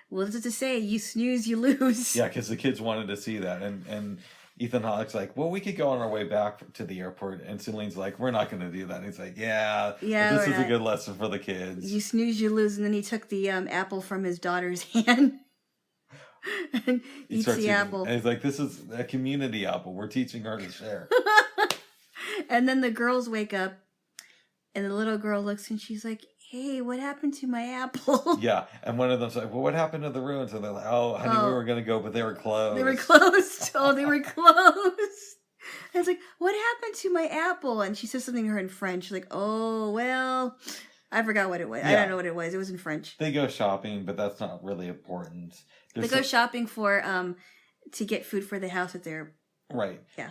what's it to say? You snooze, you lose. Yeah, because the kids wanted to see that. And Ethan Hawke's like, well, we could go on our way back to the airport. And Celine's like, we're not going to do that. And he's like, yeah, this is a good lesson for the kids. You snooze, you lose. And then he took the apple from his daughter's hand and eats the apple. And he's like, this is a community apple. We're teaching her to share. And then the girls wake up, and the little girl looks, and she's like, hey, what happened to my apple? Yeah, and one of them's like, well, what happened to the ruins? And they're like, oh, honey, we were going to go, but they were closed. They were closed. Oh, they were closed. And it's like, what happened to my apple? And she says something to her in French. She's like, oh, well, I forgot what it was. Yeah. I don't know what it was. It was in French. They go shopping, but that's not really important. They go shopping for to get food for the house that they're... Right. Yeah.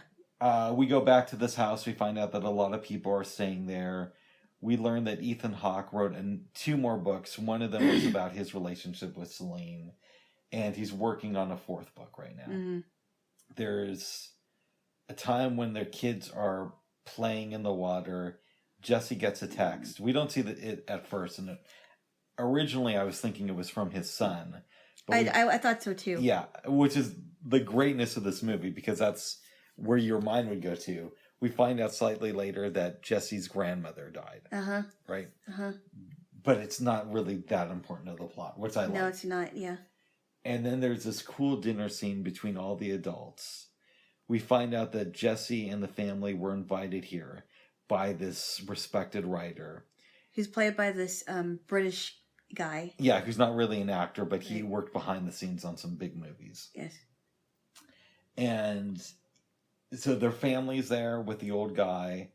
We go back to this house. We find out that a lot of people are staying there. We learn that Ethan Hawke wrote 2 more books. One of them was about his relationship with Celine. And he's working on a 4th book right now. Mm-hmm. There's a time when their kids are playing in the water. Jesse gets a text. We don't see it at first. And originally I was thinking it was from his son. I thought so too. Yeah, which is the greatness of this movie, because that's where your mind would go to. We find out slightly later that Jesse's grandmother died. Uh-huh. Right? Uh-huh. But it's not really that important to the plot, which I like. No, it's not, yeah. And then there's this cool dinner scene between all the adults. We find out that Jesse and the family were invited here by this respected writer. Who's played by this British guy. Yeah, who's not really an actor, but he worked behind the scenes on some big movies. Yes. And... so their family's there with the old guy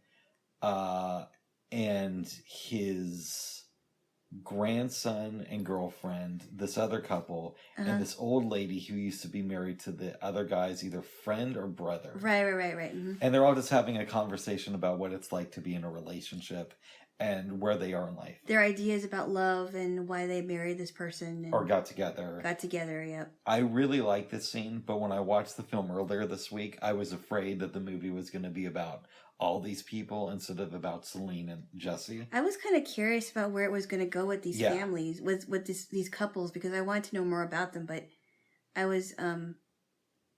and his grandson and girlfriend, this other couple, and this old lady who used to be married to the other guy's either friend or brother. Right. Mm-hmm. And they're all just having a conversation about what it's like to be in a relationship. and where they are in life. Their ideas about love and why they married this person. And or got together. Got together, yep. I really like this scene, but when I watched the film earlier this week, I was afraid that the movie was going to be about all these people instead of about Celine and Jesse. I was kind of curious about where it was going to go with these families, with these couples, because I wanted to know more about them, but I was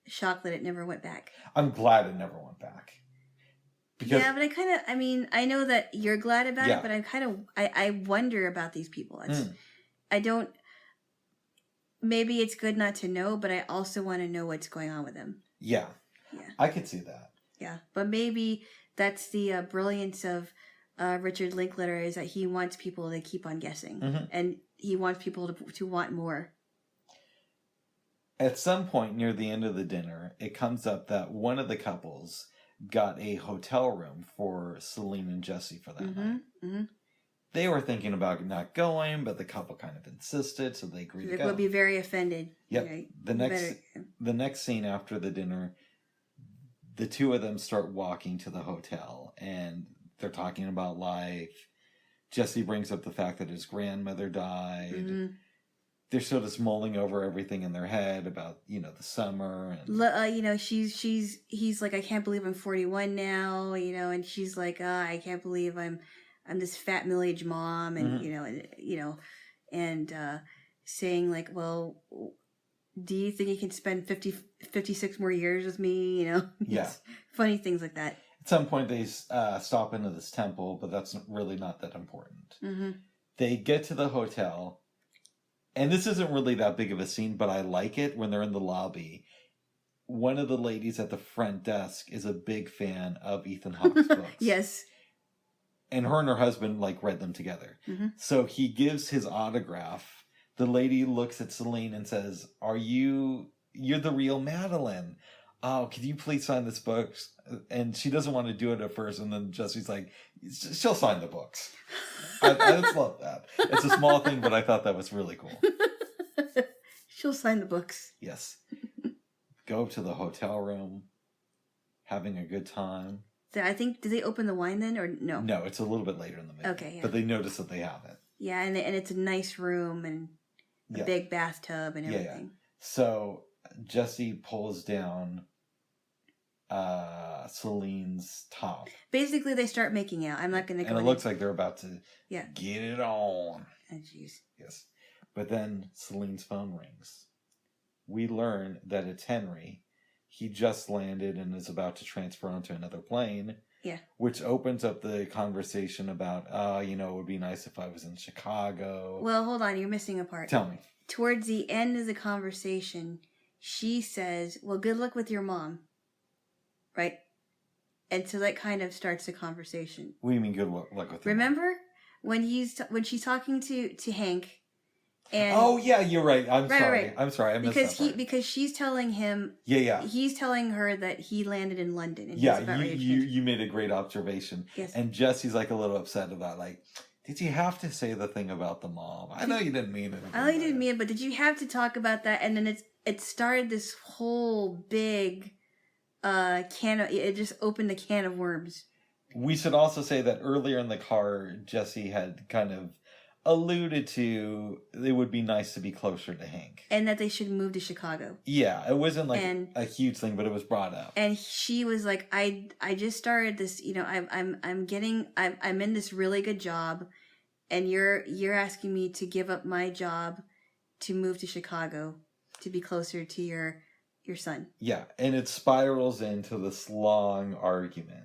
shocked that it never went back. I'm glad it never went back. Because, yeah, but I know that you're glad about it, but I wonder about these people. I don't, maybe it's good not to know, but I also want to know what's going on with them. Yeah. I could see that. Yeah, but maybe that's the brilliance of Richard Linklater, is that he wants people to keep on guessing, and he wants people to want more. At some point near the end of the dinner, it comes up that one of the couples got a hotel room for Celine and Jesse for that night. Mm-hmm. They were thinking about not going, but the couple kind of insisted, so they agreed to go. They would be very offended. Yep. Right? The next scene after the dinner, the two of them start walking to the hotel, and they're talking about life. Jesse brings up the fact that his grandmother died. Mm-hmm. They're still just mulling over everything in their head about, the summer. And he's like, I can't believe I'm 41 now, and she's like, I can't believe I'm this fat middle-aged mom, and, and saying like, well, do you think you can spend 56 more years with me? Yeah. Funny things like that. At some point they stop into this temple, but that's really not that important. Mm-hmm. They get to the hotel. And this isn't really that big of a scene, but I like it when they're in the lobby. One of the ladies at the front desk is a big fan of Ethan Hawke's books. Yes. And her husband, read them together. Mm-hmm. So he gives his autograph. The lady looks at Celine and says, you're the real Madeline. Oh, could you please sign this book? And she doesn't want to do it at first. And then Jesse's like, she'll sign the books. I just love that. It's a small thing, but I thought that was really cool. She'll sign the books. Yes. Go to the hotel room, having a good time. So I think, did they open the wine then, or no? No, it's a little bit later in the movie. Okay, yeah. But they notice that they have it. Yeah, and it's a nice room and a big bathtub and everything. Yeah. So Jesse pulls down Celine's top. Basically, they start making out. I'm not going to go. And it looks like they're about to get it on. Oh, jeez. Yes. But then Celine's phone rings. We learn that it's Henry. He just landed and is about to transfer onto another plane. Yeah. Which opens up the conversation about, it would be nice if I was in Chicago. Well, hold on. You're missing a part. Tell me. Towards the end of the conversation, she says, well, good luck with your mom. Right? And so that kind of starts the conversation. What do you mean good luck with your Remember when she's talking to Hank? And oh yeah, you're right. I'm sorry. I'm sorry. I missed that part. Because she's telling him. Yeah. He's telling her that he landed in London. And you made a great observation. Yes. And Jesse's a little upset about did you have to say the thing about the mom? I know you didn't mean it. I know you didn't mean it, but did you have to talk about that? And then it started this whole big it just opened a can of worms. We should also say that earlier in the car, Jesse had kind of alluded to it would be nice to be closer to Hank. And that they should move to Chicago. Yeah, it wasn't a huge thing, but it was brought up. And she was like, I just started this, I'm in this really good job, and you're asking me to give up my job to move to Chicago to be closer to your son. Yeah, and it spirals into this long argument.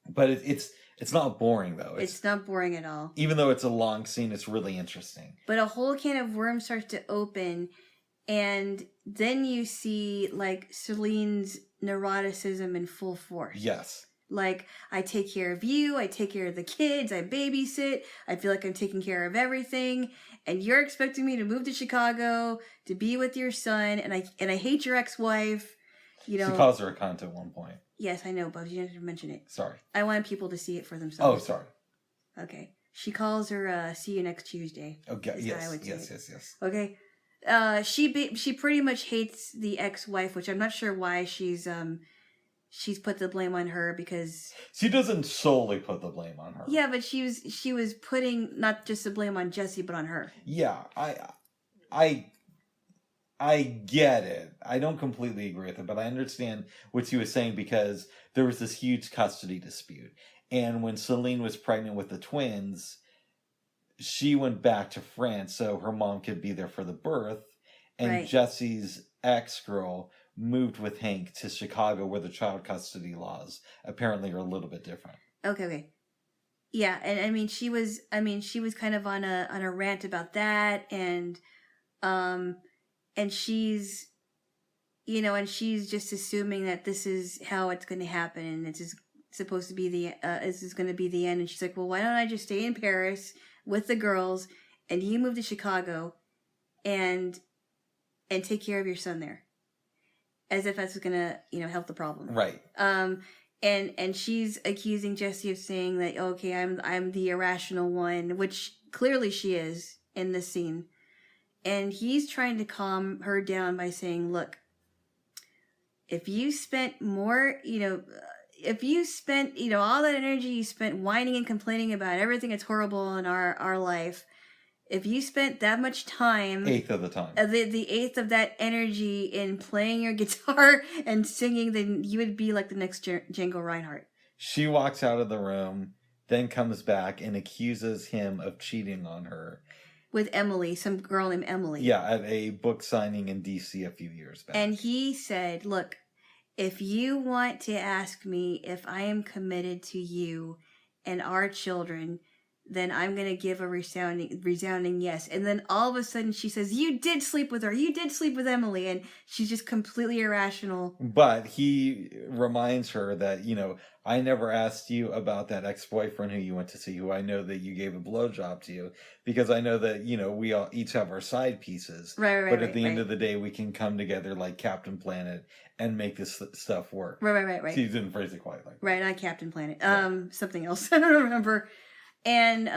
But it's not boring, though. It's not boring at all. Even though it's a long scene, it's really interesting. But a whole can of worms starts to open, and then you see, Celine's neuroticism in full force. Yes. I take care of you, I take care of the kids, I babysit, I feel like I'm taking care of everything, and you're expecting me to move to Chicago to be with your son, and I hate your ex-wife. She calls her a cunt at one point. Yes, I know, but you didn't mention it. Sorry. I wanted people to see it for themselves. Oh, sorry. Okay. She calls her, see you next Tuesday. Okay, yes. Okay. She pretty much hates the ex-wife, which I'm not sure why she's she's put the blame on her because she doesn't solely put the blame on her. Yeah, but she was putting not just the blame on Jesse, but on her. Yeah, I get it. I don't completely agree with it, but I understand what she was saying because there was this huge custody dispute. And when Celine was pregnant with the twins, she went back to France so her mom could be there for the birth. And Right. Jesse's ex-girl moved with Hank to Chicago where the child custody laws apparently are a little bit different. Okay. Yeah, and I mean she was kind of on a rant about that, and she's and she's just assuming that this is how it's going to happen, and it's just supposed to be this is going to be the end. And she's like, well, why don't I just stay in Paris with the girls, and you move to Chicago, and take care of your son there, as if that's going to help the problem, right? And she's accusing Jesse of saying that, okay, I'm the irrational one, which clearly she is in this scene. And he's trying to calm her down by saying, look, if you spent more, if you spent, all that energy you spent whining and complaining about everything that's horrible in our life, if you spent that much time... Eighth of the time. The eighth of that energy in playing your guitar and singing, then you would be like the next Django Reinhardt. She walks out of the room, then comes back and accuses him of cheating on her. With Emily, some girl named Emily. Yeah, at a book signing in D.C. a few years back. And he said, look, if you want to ask me if I am committed to you and our children, then I'm going to give a resounding yes. And then all of a sudden she says, you did sleep with her. You did sleep with Emily. And she's just completely irrational. But he reminds her that, I never asked you about that ex-boyfriend who you went to see, who I know that you gave a blowjob to, because I know that, we all each have our side pieces. Right. But at the end of the day, we can come together like Captain Planet and make this stuff work. Right. She didn't phrase it quite like that. Right, not Captain Planet. Yeah. Something else. I don't remember. And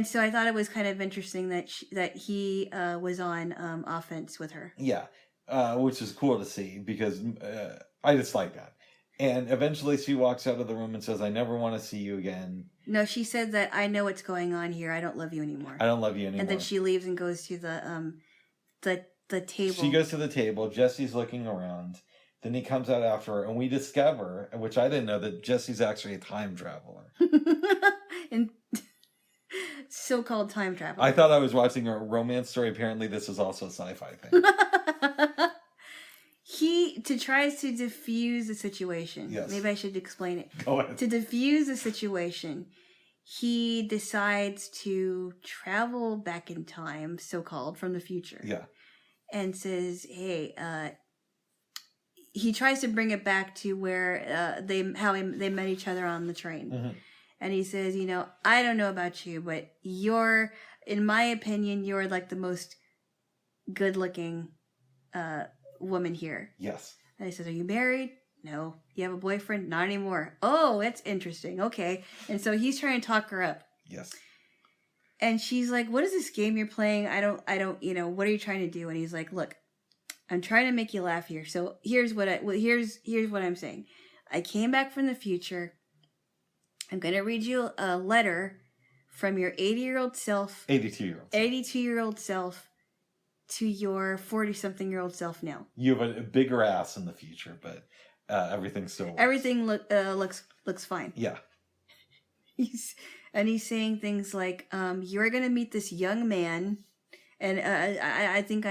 so I thought it was kind of interesting that he was on offense with her. Yeah, which is cool to see because I just like that. And eventually she walks out of the room and says, I never want to see you again. No, she said that I know what's going on here. I don't love you anymore. I don't love you anymore. And then she leaves and goes to the table. She goes to the table. Jesse's looking around. Then he comes out after her, and we discover, which I didn't know, that Jesse's actually a time traveler. And so-called time traveler. I thought I was watching a romance story. Apparently, this is also a sci-fi thing. He tries to diffuse the situation. Yes. Maybe I should explain it. Go ahead. To diffuse the situation, he decides to travel back in time, so-called, from the future. Yeah. And says, hey, he tries to bring it back to where they met each other on the train. Mm-hmm. And he says, I don't know about you, but in my opinion, you're like the most good-looking woman here. Yes. And he says, are you married? No. You have a boyfriend? Not anymore. Oh, that's interesting. Okay. And so he's trying to talk her up. Yes. And she's like, what is this game you're playing? I don't, what are you trying to do? And he's like, look, I'm trying to make you laugh here. So here's what I'm saying. I came back from the future. I'm going to read you a letter from your 80-year-old self. 82-year-old self to your 40-something-year-old self now. You have a bigger ass in the future, but everything still works. Everything looks fine. Yeah. He's saying things like, you're going to meet this young man, and I think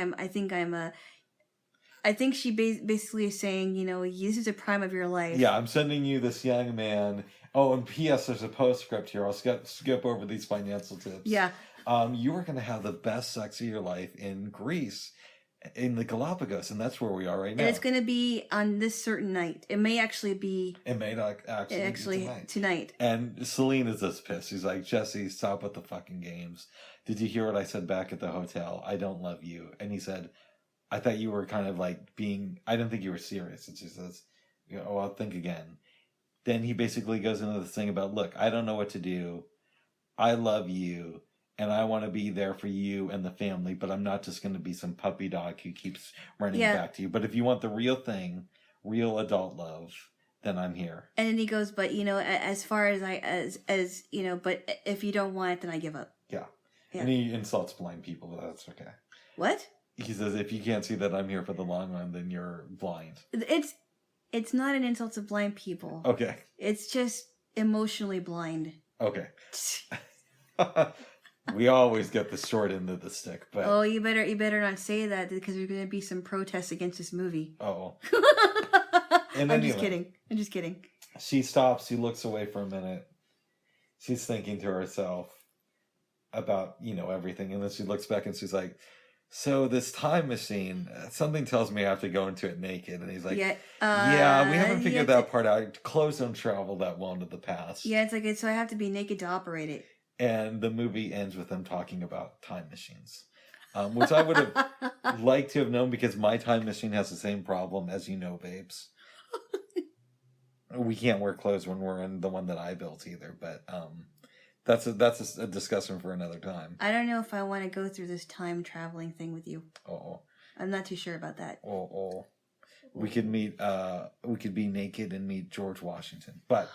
she basically is saying, this is a prime of your life. Yeah, I'm sending you this young man. Oh, and P.S. There's a postscript here. I'll skip over these financial tips. Yeah. You are going to have the best sex of your life in Greece, in the Galapagos, and that's where we are right now. And it's going to be on this certain night. It may actually be... It may not actually be tonight. And Celine is just pissed. She's like, Jesse, stop with the fucking games. Did you hear what I said back at the hotel? I don't love you. And he said... I thought you were kind of like I didn't think you were serious. And she says, I'll think again. Then he basically goes into this thing about, look, I don't know what to do. I love you. And I want to be there for you and the family. But I'm not just going to be some puppy dog who keeps running back to you. But if you want the real thing, real adult love, then I'm here. And then he goes, but as far as as but if you don't want it, then I give up. Yeah. And he insults blind people, but that's okay. What? He says, if you can't see that I'm here for the long run, then you're blind. It's not an insult to blind people. Okay. It's just emotionally blind. Okay. We always get the short end of the stick, but oh, you better not say that because there's going to be some protests against this movie. Oh. I'm just kidding. She stops. She looks away for a minute. She's thinking to herself about everything, and then she looks back and she's like, "So this time machine, something tells me I have to go into it naked." And he's like, "Yeah, we haven't figured that part out. Clothes don't travel that well into the past." Yeah, it's like so I have to be naked to operate it. And the movie ends with them talking about time machines, which I would have liked to have known because my time machine has the same problem as babes. We can't wear clothes when we're in the one that I built either, but that's a discussion for another time. I don't know if I want to go through this time traveling thing with you. I'm not too sure about that. We could meet. We could be naked and meet George Washington, but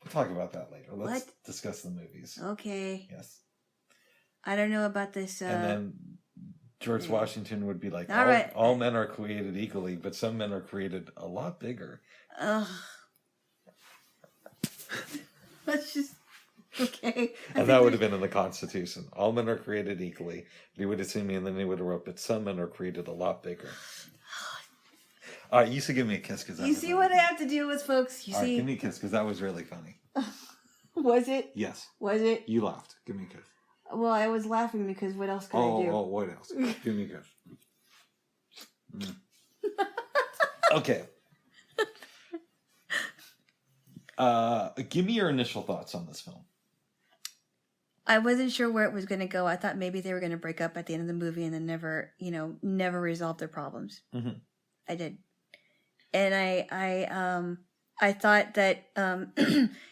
we'll talk about that later. Let's discuss the movies. Okay. Yes. I don't know about this. And then George Washington would be like, all men are created equally, but some men are created a lot bigger. Ugh. Let's just... Okay. And that would have been in the Constitution. All men are created equally. He would have seen me, and then he would have wrote, but some men are created a lot bigger. All right, you should give me a kiss. You see what I have to deal with, folks? All right, give me a kiss, because that was really funny. Was it? Yes. Was it? You laughed. Give me a kiss. Well, I was laughing because what else could I do? Oh, what else? Give me a kiss. Okay. Give me your initial thoughts on this film. I wasn't sure where it was going to go. I thought maybe they were going to break up at the end of the movie and then never resolve their problems. Mm-hmm. I did. And I thought that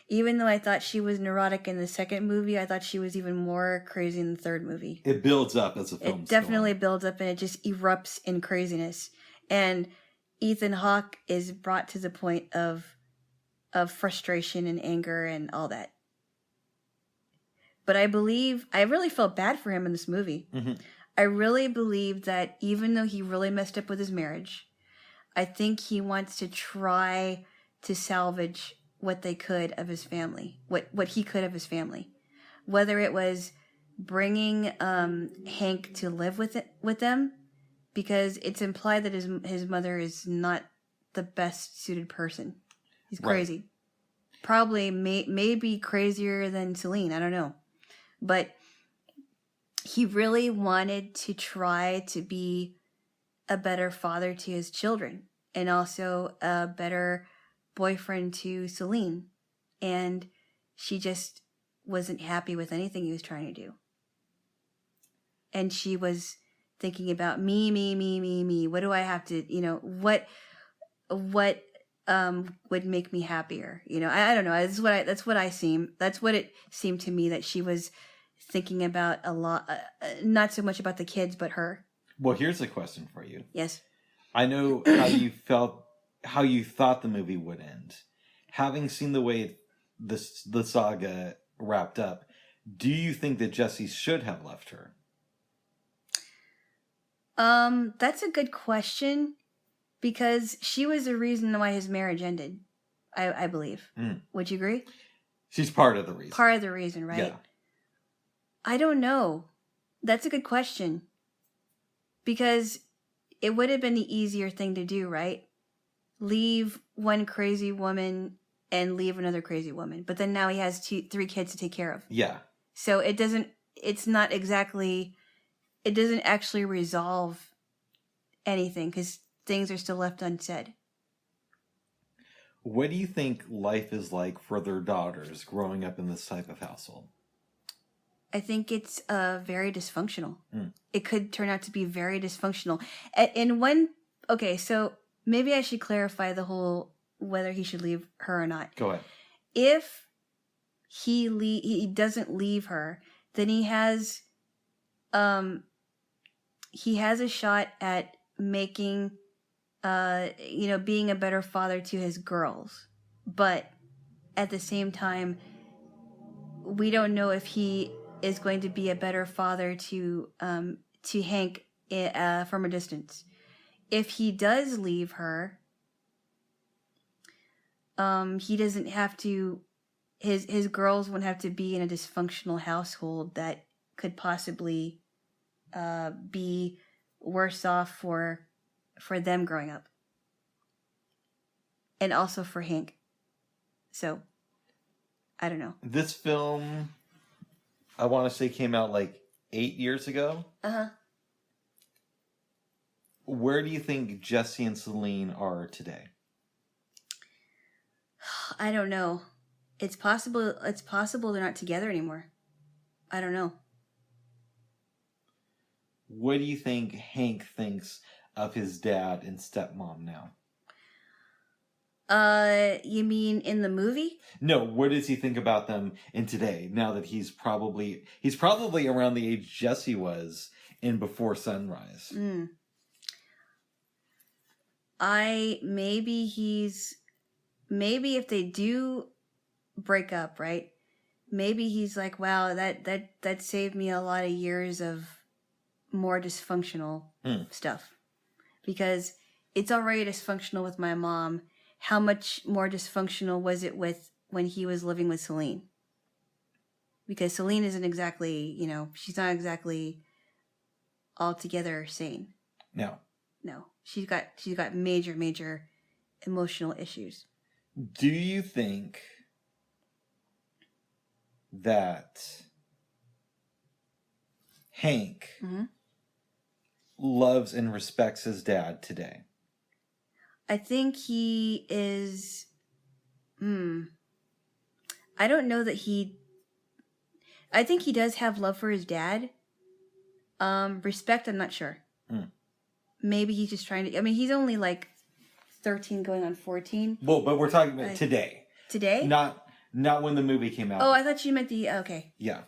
even though I thought she was neurotic in the second movie, I thought she was even more crazy in the third movie. It builds up as a film. It definitely builds up and it just erupts in craziness. And Ethan Hawke is brought to the point of frustration and anger and all that. But I really felt bad for him in this movie. Mm-hmm. I really believe that even though he really messed up with his marriage, I think he wants to try to salvage what they could of his family, what he could of his family. Whether it was bringing Hank to live with them, because it's implied that his mother is not the best suited person. He's crazy. Right. Probably maybe crazier than Celine. I don't know. But he really wanted to try to be a better father to his children and also a better boyfriend to Celine. And she just wasn't happy with anything he was trying to do. And she was thinking about me. What do I have to, what would make me happier? I don't know. That's what it seemed to me, that she was thinking about a lot, not so much about the kids, but her. Well, here's a question for you. Yes. I know how you thought the movie would end. Having seen the way the saga wrapped up, do you think that Jesse should have left her? That's a good question, because she was the reason why his marriage ended, I believe. Mm. Would you agree? She's part of the reason. Part of the reason, right? Yeah. I don't know. That's a good question. Because it would have been the easier thing to do, right? Leave one crazy woman and leave another crazy woman. But then now he has 3 kids to take care of. Yeah. So it doesn't actually resolve anything because things are still left unsaid. What do you think life is like for their daughters growing up in this type of household? I think it's very dysfunctional. Mm. It could turn out to be very dysfunctional. So maybe I should clarify the whole whether he should leave her or not. Go ahead. If he doesn't leave her, then he has a shot at making being a better father to his girls. But at the same time, we don't know if he is going to be a better father to Hank from a distance. If he does leave her, he doesn't have to. His girls won't have to be in a dysfunctional household that could possibly be worse off for them growing up, and also for Hank. So, I don't know. This film, I want to say, came out like 8 years ago. Uh-huh. Where do you think Jesse and Celine are today? I don't know. It's possible they're not together anymore. I don't know. What do you think Hank thinks of his dad and stepmom now? You mean in the movie? No, what does he think about them in today, now that he's probably around the age Jesse was in Before Sunrise? Maybe if they do break up, right? Maybe he's like, wow, that saved me a lot of years of more dysfunctional stuff. Because it's already dysfunctional with my mom. How much more dysfunctional was it when he was living with Celine? Because Celine isn't exactly, she's not exactly altogether sane. No. She's got major emotional issues. Do you think that Hank loves and respects his dad today? I think he is. I don't know that he. I think he does have love for his dad. Respect, I'm not sure. Maybe he's just trying to. I mean, he's only like 13 going on 14. Well, but we're talking about today. Today? Not when the movie came out. Oh, I thought you meant the... Okay. Yeah.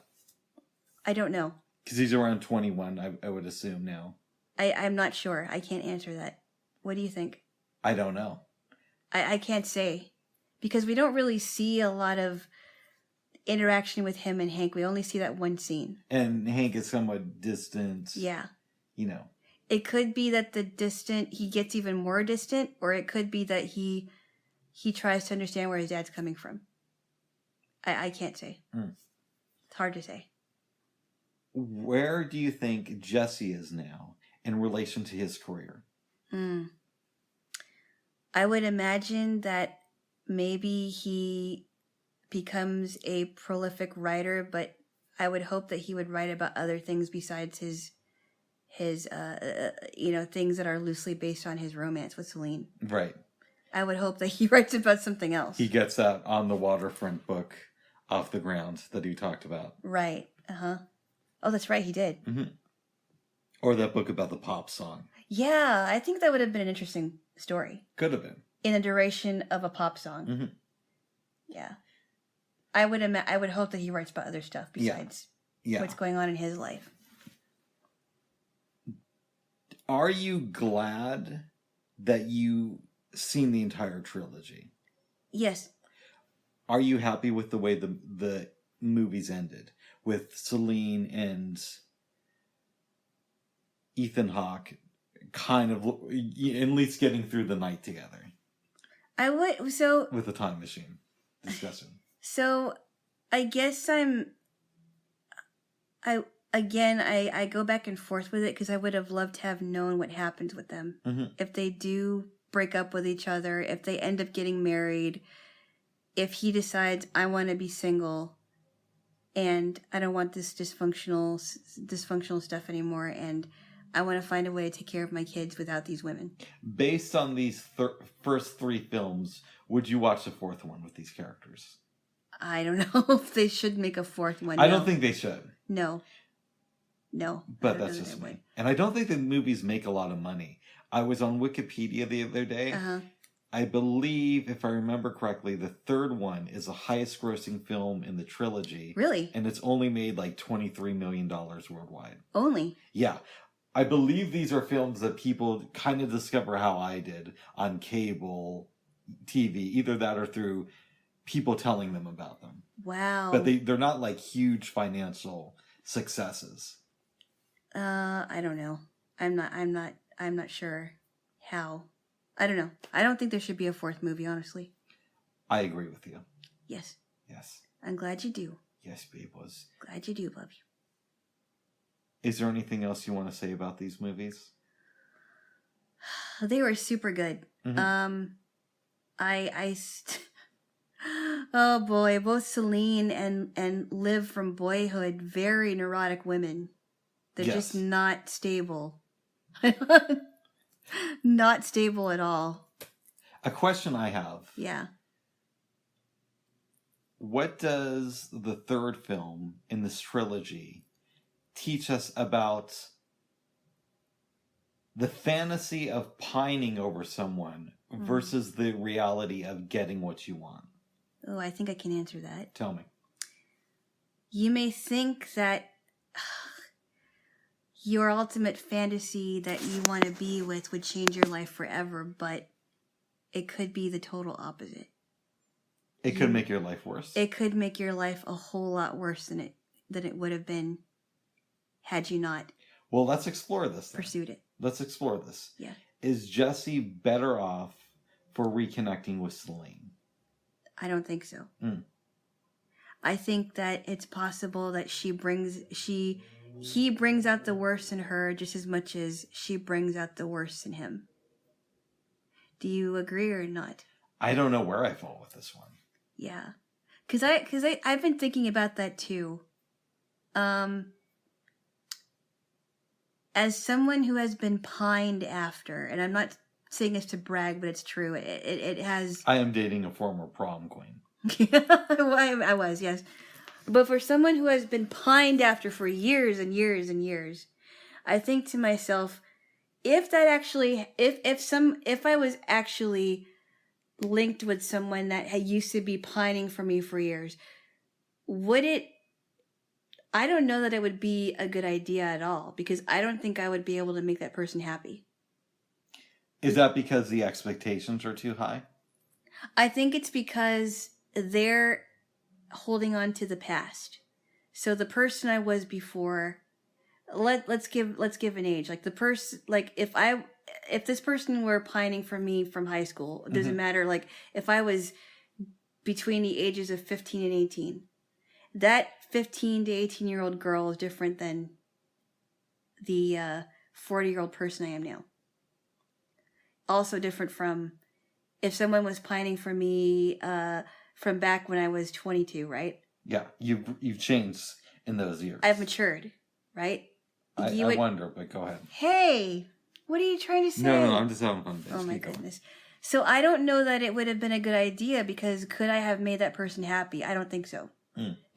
I don't know. Because he's around 21, I would assume now. I'm not sure. I can't answer that. What do you think? I don't know. I can't say. Because we don't really see a lot of interaction with him and Hank. We only see that one scene. And Hank is somewhat distant. Yeah. It could be that he gets even more distant, or it could be that he tries to understand where his dad's coming from. I can't say. It's hard to say. Where do you think Jesse is now in relation to his career? I would imagine that maybe he becomes a prolific writer, but I would hope that he would write about other things besides his things that are loosely based on his romance with Celine. Right. I would hope that he writes about something else. He gets that On the Waterfront book off the ground that he talked about. Right. Oh, that's right. He did. Or that book about the pop song. Yeah, I think that would have been an interesting story. Could have been. In the duration of a pop song. Yeah. I would hope that he writes about other stuff besides what's going on in his life. Are you glad that you seen the entire trilogy? Yes. Are you happy with the way the movies ended? With Celine and Ethan Hawke kind of at least getting through the night together? I would, so... With the time machine discussion. So, I guess I go back and forth with it because I would have loved to have known what happens with them. If they do break up with each other, if they end up getting married, if he decides, I want to be single and I don't want this dysfunctional stuff anymore, and I want to find a way to take care of my kids without these women. Based on these first 3 films, would you watch the 4th one with these characters? I don't know if they should make a 4th one. I don't think they should. No. But that's just me. And I don't think the movies make a lot of money. I was on Wikipedia the other day. I believe, if I remember correctly, the 3rd one is the highest grossing film in the trilogy. Really? And it's only made like $23 million worldwide. Only? Yeah. I believe these are films that people kind of discover how I did on cable TV, either that or through people telling them about them. Wow. But they're not like huge financial successes. I don't know. I'm not sure how. I don't know. I don't think there should be a fourth movie, honestly. I agree with you. Yes. Yes. I'm glad you do. Yes, babe was. Glad you do, love you. Is there anything else you want to say about these movies? They were super good. Mm-hmm. Oh boy, both Celine and Liv from Boyhood, very neurotic women. They're just not stable. Not stable at all. A question I have. Yeah. What does the third film in this trilogy teach us about the fantasy of pining over someone versus the reality of getting what you want? Oh, I think I can answer that. Tell me. You may think that your ultimate fantasy that you want to be with would change your life forever, but it could be the total opposite. It could make your life worse. It could make your life a whole lot worse than it would have been had you not. Well, let's explore this. Pursued it. Let's explore this. Yeah. Is Jesse better off for reconnecting with Celine? I don't think so. I think that it's possible that he brings out the worst in her just as much as she brings out the worst in him. Do you agree or not? I don't know where I fall with this one. Yeah. Cause I've been thinking about that too. As someone who has been pined after, and I'm not saying this to brag, but it's true. It has. I am dating a former prom queen. I was, yes. But for someone who has been pined after for years and years and years, I think to myself, if I was actually linked with someone that had used to be pining for me for years, I don't know that it would be a good idea at all, because I don't think I would be able to make that person happy. Is that because the expectations are too high? I think it's because they're holding on to the past. So the person I was before, let's give an age. Like the person, like if this person were pining for me from high school, it doesn't matter. Like if I was between the ages of 15 and 18, that 15 to 18-year-old girl is different than the 40-year-old person I am now. Also different from if someone was pining for me from back when I was 22, right? Yeah, you've changed in those years. I've matured, right? I wonder, but go ahead. Hey, what are you trying to say? No, I'm just having fun. Oh my goodness. So I don't know that it would have been a good idea, because could I have made that person happy? I don't think so.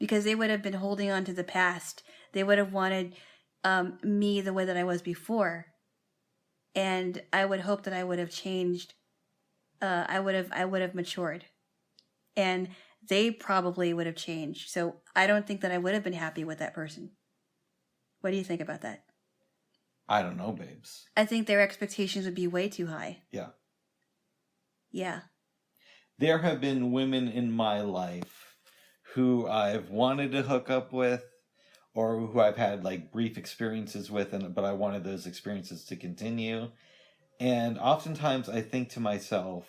Because they would have been holding on to the past. They would have wanted me the way that I was before. And I would hope that I would have changed. I would have matured. And they probably would have changed. So I don't think that I would have been happy with that person. What do you think about that? I don't know, babes. I think their expectations would be way too high. Yeah. Yeah. There have been women in my life who I've wanted to hook up with, or who I've had like brief experiences with, but I wanted those experiences to continue. And oftentimes I think to myself,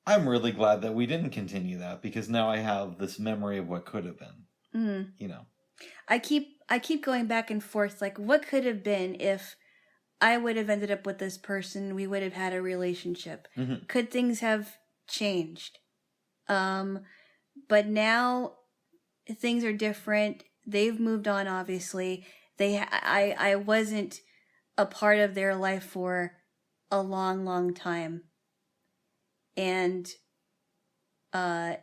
I'm really glad that we didn't continue that, because now I have this memory of what could have been. You know, I keep going back and forth, like what could have been if I would have ended up with this person, we would have had a relationship. Could things have changed? But now things are different. They've moved on, obviously. I wasn't a part of their life for a long, long time. And I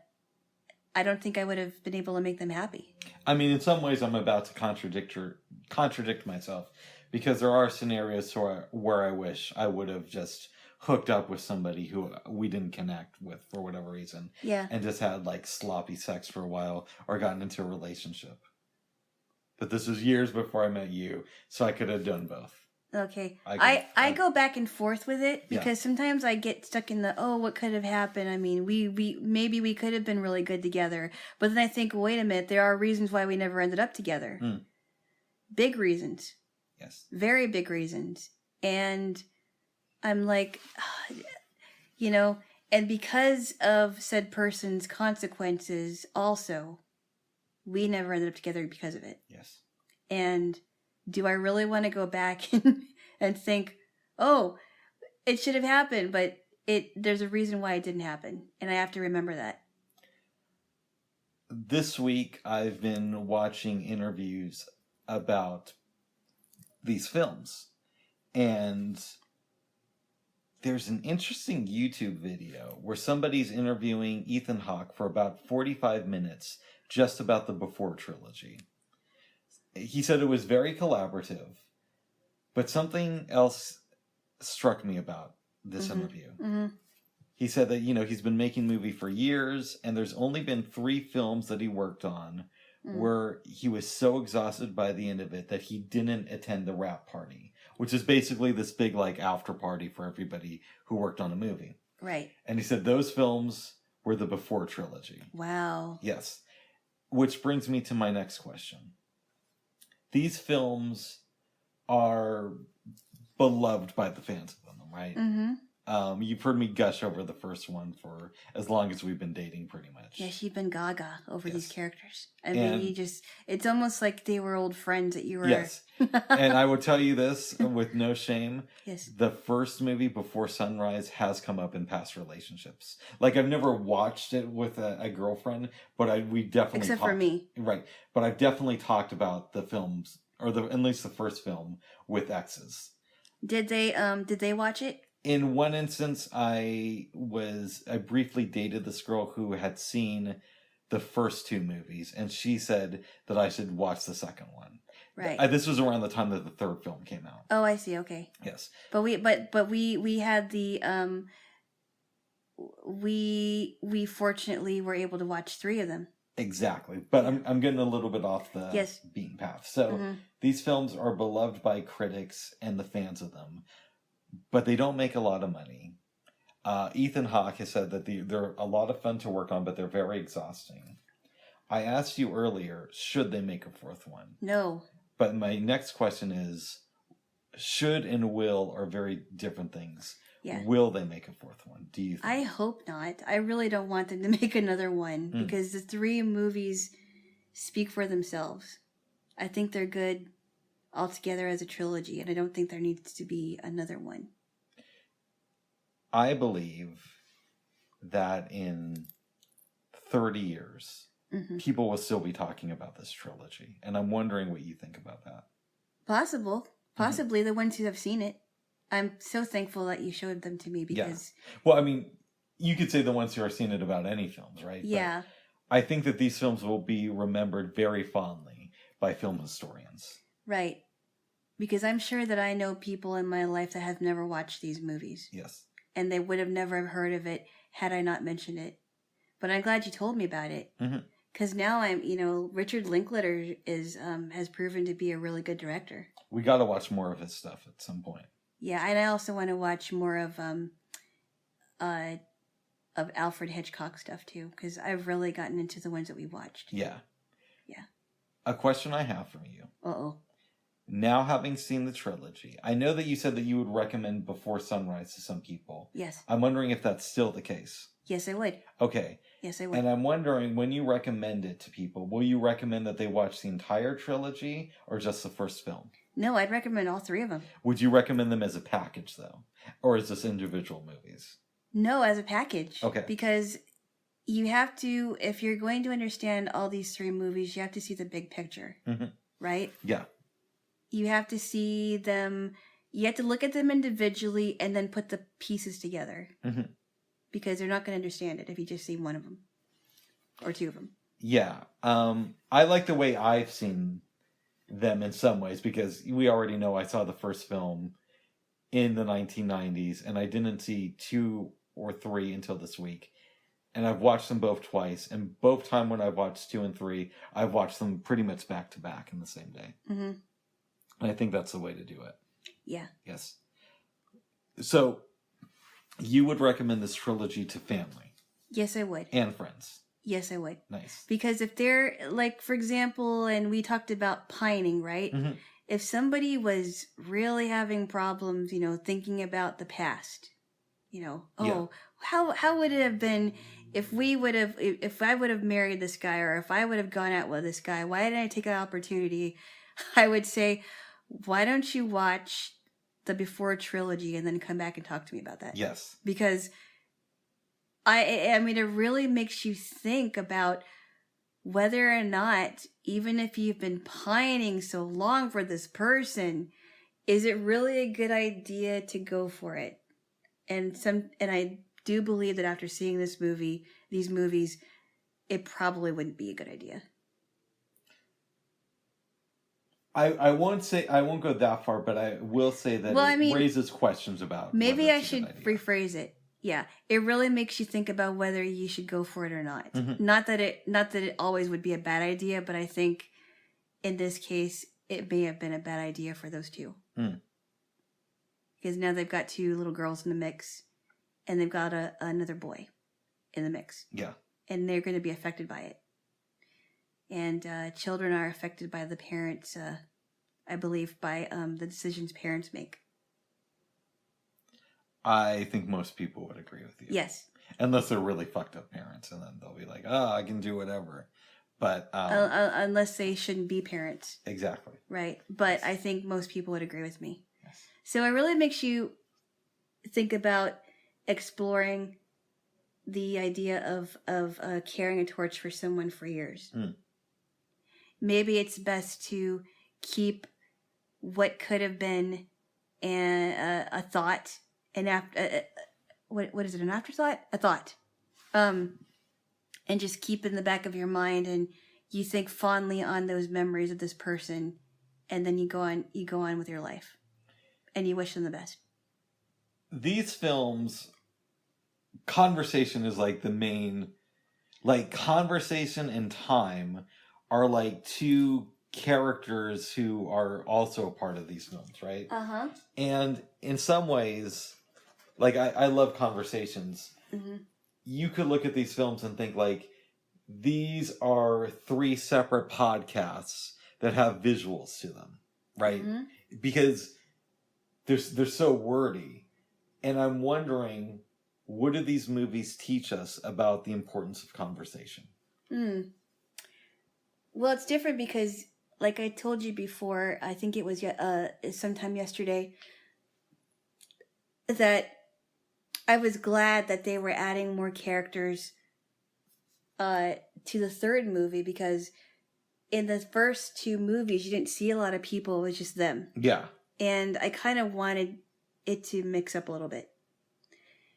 don't think I would have been able to make them happy. I mean, in some ways I'm about to contradict myself, because there are scenarios where I wish I would have just hooked up with somebody who we didn't connect with for whatever reason. Yeah. And just had like sloppy sex for a while, or gotten into a relationship. But this was years before I met you, so I could have done both. Okay. I go back and forth with it because sometimes I get stuck in the, what could have happened? I mean, maybe we could have been really good together. But then I think, wait a minute, there are reasons why we never ended up together. Big reasons. Yes. Very big reasons. And I'm like, and because of said person's consequences also, we never ended up together because of it. Yes. And do I really want to go back and think, it should have happened, but there's a reason why it didn't happen. And I have to remember that. This week, I've been watching interviews about these films. And there's an interesting YouTube video where somebody's interviewing Ethan Hawke for about 45 minutes just about the Before trilogy. He said it was very collaborative, but something else struck me about this interview. He said that, he's been making movie for years, and there's only been 3 films that he worked on where he was so exhausted by the end of it that he didn't attend the wrap party, which is basically this big, after party for everybody who worked on a movie. Right. And he said those films were the Before trilogy. Wow. Yes. Which brings me to my next question. These films are beloved by the fans of them, right? You've heard me gush over the first one for as long as we've been dating, pretty much. Yes, you've been gaga over these characters. I mean, it's almost like they were old friends that you were... Yes. And I will tell you this with no shame. Yes. The first movie, Before Sunrise, has come up in past relationships. I've never watched it with a girlfriend, but we definitely Except for me. Right. But I've definitely talked about the films, or at least the first film, with exes. Did they watch it? In one instance, I briefly dated this girl who had seen the first 2 movies, and she said that I should watch the second one. Right. This was around the time that the third film came out. Oh, I see. Okay. Yes. But we had the we fortunately were able to watch 3 of them. Exactly. But I'm getting a little bit off the beaten path. So these films are beloved by critics and the fans of them, but they don't make a lot of money. Ethan Hawke has said that they're a lot of fun to work on, but they're very exhausting. I asked you earlier, should they make a 4th one? No. But my next question is, should and will are very different things. Yeah. Will they make a 4th one? Do you think? I hope not. I really don't want them to make another one because the 3 movies speak for themselves. I think they're good altogether as a trilogy, and I don't think there needs to be another one. I believe that in 30 years, people will still be talking about this trilogy, and I'm wondering what you think about that. Possibly the ones who have seen it. I'm so thankful that you showed them to me because... Yeah. Well, I mean, you could say the ones who are seen it about any films, right? Yeah. But I think that these films will be remembered very fondly by film historians. Right. Because I'm sure that I know people in my life that have never watched these movies. Yes. And they would have never heard of it had I not mentioned it. But I'm glad you told me about it. Because now Richard Linklater has proven to be a really good director. We got to watch more of his stuff at some point. Yeah, and I also want to watch more of Alfred Hitchcock stuff too, because I've really gotten into the ones that we watched. Yeah. Yeah. A question I have for you. Uh-oh. Now having seen the trilogy, I know that you said that you would recommend Before Sunrise to some people. Yes. I'm wondering if that's still the case. Yes, I would. Okay. Yes, I would. And I'm wondering, when you recommend it to people, will you recommend that they watch the entire trilogy or just the first film? No, I'd recommend all 3 of them. Would you recommend them as a package, though? Or is this individual movies? No, as a package. Okay. Because you have to, if you're going to understand all these 3 movies, you have to see the big picture. Right? Yeah. You have to see them, you have to look at them individually and then put the pieces together. Because they're not going to understand it if you just see one of them. Or 2 of them. Yeah. I like the way I've seen them in some ways, because we already know I saw the first film in the 1990s, and I didn't see 2 or 3 until this week. and I've watched them both twice. And both time when I've watched 2 and 3, I've watched them pretty much back to back in the same day. Mm-hmm. And I think that's the way to do it. Yeah. Yes. So, you would recommend this trilogy to family? Yes, I would. And friends? Yes, I would. Nice. Because if they're, like, for example, and we talked about pining, right? Mm-hmm. If somebody was really having problems, thinking about the past, how would it have been if I would have married this guy, or if I would have gone out with this guy? Why didn't I take that opportunity? I would say, why don't you watch the Before trilogy and then come back and talk to me about that? Yes. Because I mean, it really makes you think about whether or not, even if you've been pining so long for this person, is it really a good idea to go for it? And I do believe that after seeing these movies, it probably wouldn't be a good idea. I won't go that far, but I will say that raises questions about. Maybe I should rephrase it. Yeah, it really makes you think about whether you should go for it or not. Mm-hmm. Not that it always would be a bad idea, but I think in this case it may have been a bad idea for those two. Mm. Because now they've got 2 little girls in the mix, and they've got another boy in the mix. Yeah, and they're going to be affected by it. And children are affected by the parents. I believe by the decisions parents make. I think most people would agree with you. Yes. Unless they're really fucked up parents, and then they'll be like, "Oh, I can do whatever." But unless they shouldn't be parents. Exactly. Right. But I think most people would agree with me. Yes. So it really makes you think about exploring the idea of carrying a torch for someone for years. Mm. Maybe it's best to keep what could have been a thought, what is it? An afterthought? A thought. And just keep in the back of your mind, and you think fondly on those memories of this person, and then you go on with your life, and you wish them the best. These films, conversation is like the main, like conversation and time are like 2 characters who are also a part of these films, right? Uh-huh. And in some ways, like I love conversations. Mm-hmm. You could look at these films and think like, these are 3 separate podcasts that have visuals to them, right? Mm-hmm. Because they're so wordy. And I'm wondering, what do these movies teach us about the importance of conversation? Well, it's different because, like I told you before, I think it was sometime yesterday, that I was glad that they were adding more characters to the 3rd movie, because in the first 2 movies you didn't see a lot of people. It was just them. Yeah. And I kind of wanted it to mix up a little bit,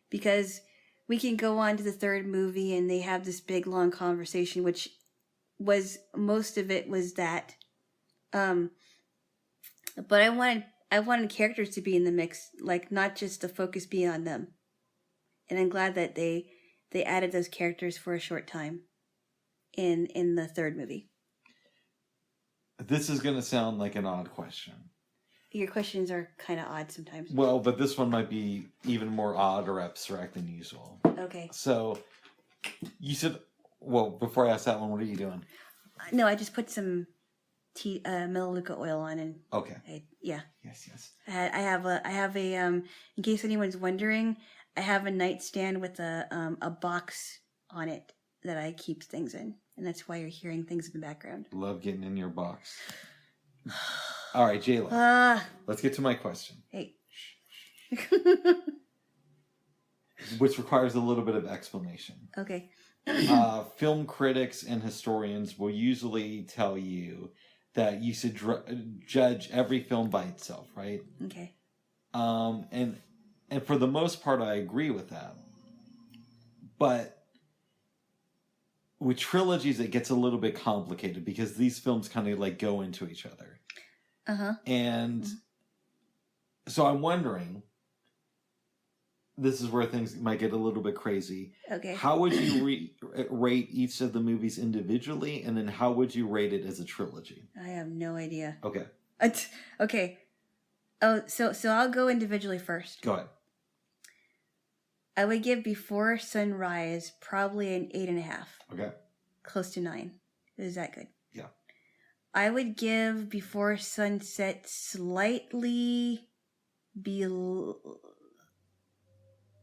because we can go on to the 3rd movie and they have this big long conversation, which was, most of it was that. But I wanted characters to be in the mix, like not just the focus being on them. And I'm glad that they added those characters for a short time in the 3rd movie. This is going to sound like an odd question. Your questions are kind of odd sometimes. Well, but this one might be even more odd or abstract than usual. Okay. So, you said, well, before I ask that one, what are you doing? No, I just put some Melaleuca oil on, and okay. Yeah. Yes. I have a in case anyone's wondering, I have a nightstand with a box on it that I keep things in, and that's why you're hearing things in the background. Love getting in your box. All right, Jaylo. Let's get to my question. Hey. Which requires a little bit of explanation. Okay. Film critics and historians will usually tell you that you should judge every film by itself, right? Okay. And for the most part, I agree with that. But with trilogies, it gets a little bit complicated because these films kind of like go into each other. Uh-huh. And so I'm wondering, this is where things might get a little bit crazy. Okay. How would you rate each of the movies individually, and then how would you rate it as a trilogy? I have no idea. Okay. Okay. Oh, so I'll go individually first. Go ahead. I would give Before Sunrise probably an 8.5. Okay. Close to 9. Is that good? Yeah. I would give Before Sunset slightly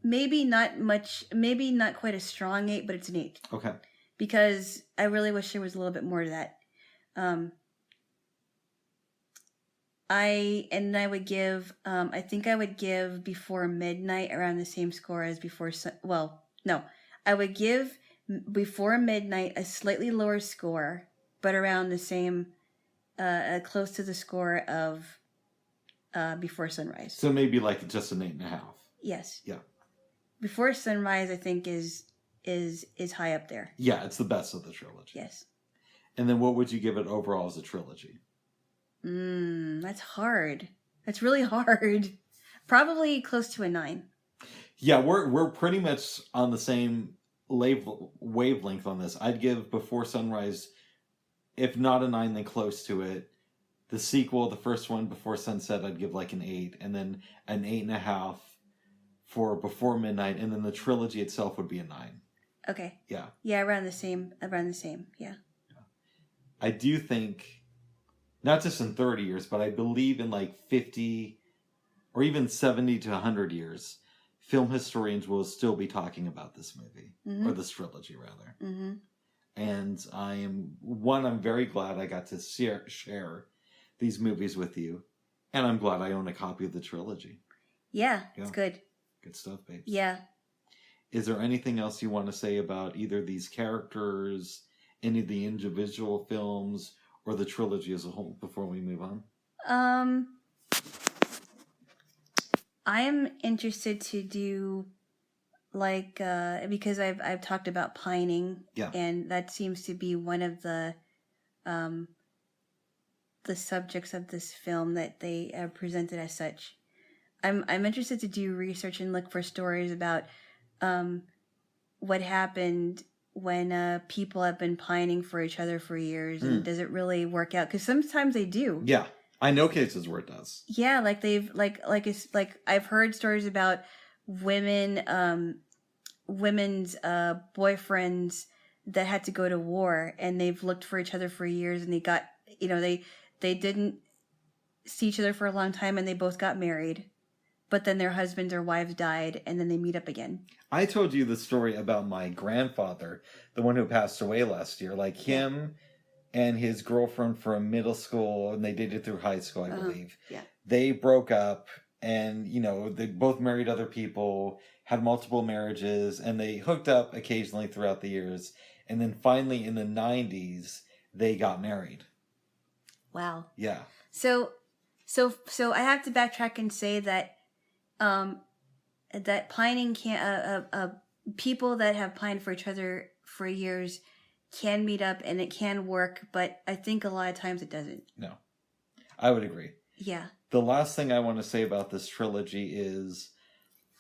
maybe not much, maybe not quite a strong 8, but it's an 8. Okay. Because I really wish there was a little bit more to that. I would give, I think I would give Before Midnight around the same score as I would give Before Midnight a slightly lower score, but around the same, close to the score of Before Sunrise. So maybe like just an 8.5. Yes. Yeah. Before Sunrise, I think is high up there. Yeah, it's the best of the trilogy. Yes. And then what would you give it overall as a trilogy? That's hard. That's really hard. Probably close to a 9. Yeah, we're pretty much on the same wavelength on this. I'd give Before Sunrise, if not a 9, then close to it. The sequel, the first one, Before Sunset, I'd give like an 8, and then an 8.5 for Before Midnight, and then the trilogy itself would be a 9. Okay. Yeah. Yeah, around the same. Yeah. I do think, not just in 30 years, but I believe in like 50 or even 70 to 100 years, film historians will still be talking about this movie, or this trilogy rather. Mm-hmm. And I'm very glad I got to share these movies with you, and I'm glad I own a copy of the trilogy. Yeah, it's good. Good stuff, babes. Yeah. Is there anything else you want to say about either these characters, any of the individual films, or the trilogy as a whole before we move on? I am interested to do because I've talked about pining, and that seems to be one of the subjects of this film that they presented as such. I'm interested to do research and look for stories about what happened when people have been pining for each other for years, and does it really work out? Because sometimes they do. Yeah, I know cases where it does. Yeah, I've heard stories about women's boyfriends that had to go to war, and they've looked for each other for years, and they got they didn't see each other for a long time, and they both got married. But then their husbands or wives died, and then they meet up again. I told you the story about my grandfather, the one who passed away last year. Like him and his girlfriend from middle school, and they dated through high school, I believe. Yeah. They broke up, and, they both married other people, had multiple marriages, and they hooked up occasionally throughout the years. And then finally, in the 90s, they got married. Wow. Yeah. So I have to backtrack and say that that pining people that have pined for each other for years can meet up and it can work, but I think a lot of times it doesn't. No, I would agree. Yeah. The last thing I want to say about this trilogy is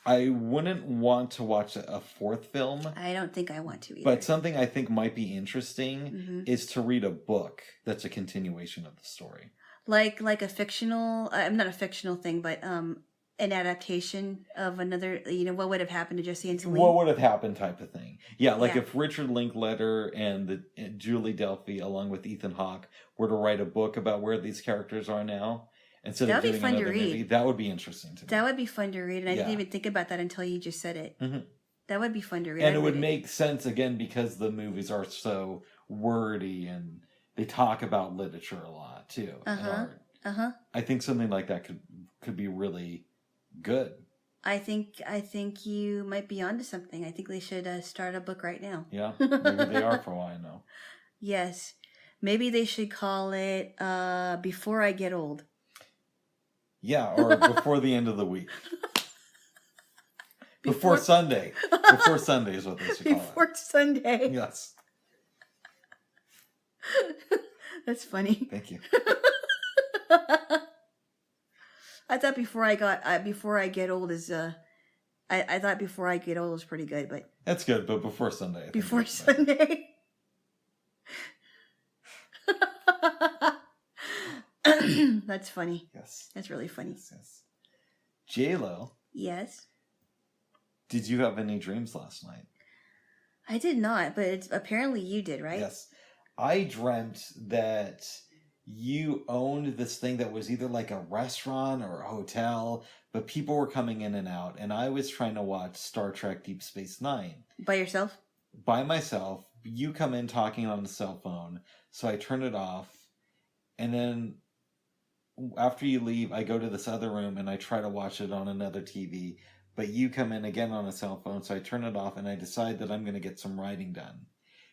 I wouldn't want to watch a fourth film. I don't think I want to either. But something I think might be interesting is to read a book that's a continuation of the story. Like a fictional, not a fictional thing, but an adaptation of another, what would have happened to Jesse and Celine? What would have happened type of thing. Yeah, if Richard Linklater and Julie Delpy, along with Ethan Hawke, were to write a book about where these characters are now, instead of doing another movie, that would be interesting to me. That would be fun to read, and I didn't even think about that until you just said it. Mm-hmm. That would be fun to read. And it would make sense, again, because the movies are so wordy, and they talk about literature a lot, too, and art. Uh-huh. I think something like that could be really good. I think you might be onto something. I think they should start a book right now. Yeah, maybe they are for all I know. Yes. Maybe they should call it Before I Get Old. Yeah, or Before the End of the Week. Before Sunday. Before Sunday is what they should call it. Before Sunday. Yes. That's funny. Thank you. I thought Before I Get Old is I thought Before I Get Old was pretty good, but That's good, but before Sunday. I think Before it's better. Sunday. That's funny. Yes. That's really funny. Yes. Jaylo, Yes. did you have any dreams last night? I did not, but apparently you did, right? Yes. I dreamt that you owned this thing that was either like a restaurant or a hotel, but people were coming in and out, and I was trying to watch Star Trek Deep Space Nine. By yourself? By myself. You come in talking on the cell phone, so I turn it off, and then after you leave, I go to this other room and I try to watch it on another TV, but you come in again on a cell phone, so I turn it off and I decide that I'm going to get some writing done.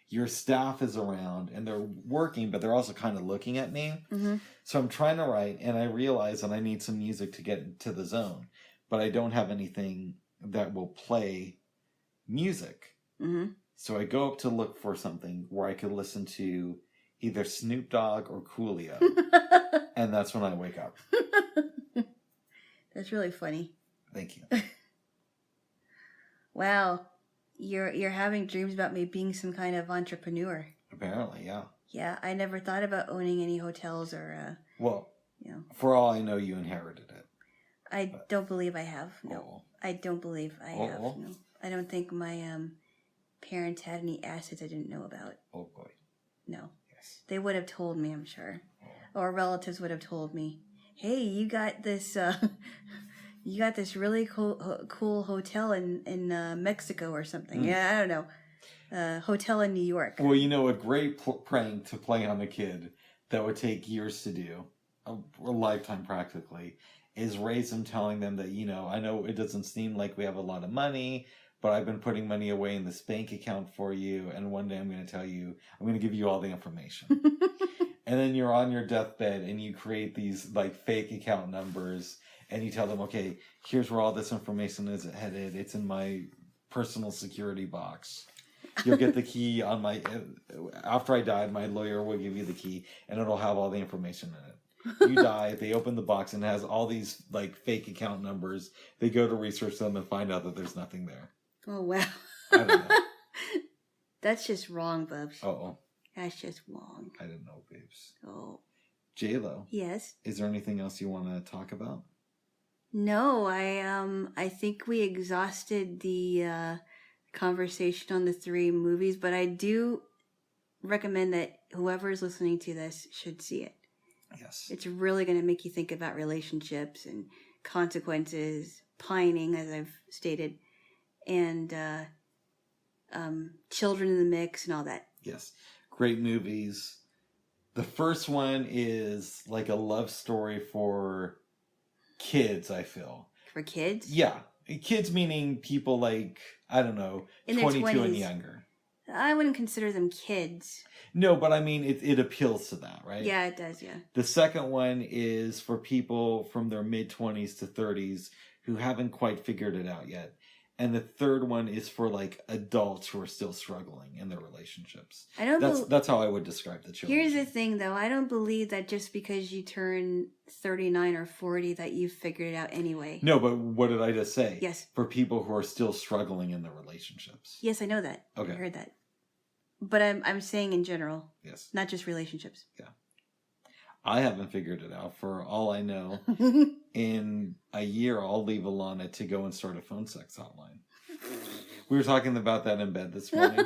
Your staff is around and they're working, but they're also kind of looking at me. Mm-hmm. So I'm trying to write and I realize that I need some music to get into the zone, but I don't have anything that will play music. Mm-hmm. So I go up to look for something where I could listen to either Snoop Dogg or Coolio. And that's when I wake up. That's really funny. Thank you. Wow. You're having dreams about me being some kind of entrepreneur. Apparently, yeah. Yeah, I never thought about owning any hotels or Well, you know. for all I know, you inherited it. I don't believe I have. No. Oh. I don't believe I have. Oh. No. I don't think my parents had any assets I didn't know about. Oh boy. No. Yes. They would have told me, I'm sure. Oh. Or relatives would have told me, "Hey, you got this you got this really cool hotel in Mexico or something." Yeah, I don't know. Hotel in New York. Well, you know, a great prank to play on a kid that would take years to do, a lifetime practically, is raise them telling them that, you know, I know it doesn't seem like we have a lot of money, but I've been putting money away in this bank account for you, and one day I'm going to tell you, I'm going to give you all the information. And then you're on your deathbed and you create these like fake account numbers and you tell them, okay, here's where all this information is headed. It's in my personal security box. You'll get the key on my, after I died, my lawyer will give you the key and it'll have all the information in it. You die, they open the box and it has all these like fake account numbers. They go to research them and find out that there's nothing there. Oh, wow. I don't know. That's just wrong, Bubs. Uh-oh. That's just wrong. I didn't know, babes. Oh. Jaylo. Yes. Is there anything else you want to talk about? No, I think we exhausted the conversation on the 3 movies, but I do recommend that whoever is listening to this should see it. Yes. It's really going to make you think about relationships and consequences, pining, as I've stated, and children in the mix and all that. Yes. Great movies. The first one is like a love story for kids, I feel. For kids? Yeah. Kids meaning people like, I don't know, In 22 their and 20s. younger. I wouldn't consider them kids. No, but I mean, it appeals to that, right? Yeah, it does, yeah. The second one is for people from their mid-20s to 30s who haven't quite figured it out yet. And the third one is for like adults who are still struggling in their relationships. That's how I would describe the children. Here's the thing, though. I don't believe that just because you turn 39 or 40 that you've figured it out anyway. No, but what did I just say? Yes. For people who are still struggling in their relationships. Yes, I know that. Okay. I heard that. But I'm saying in general. Yes. Not just relationships. Yeah. I haven't figured it out. For all I know, in a year, I'll leave Alana to go and start a phone sex hotline. We were talking about that in bed this morning.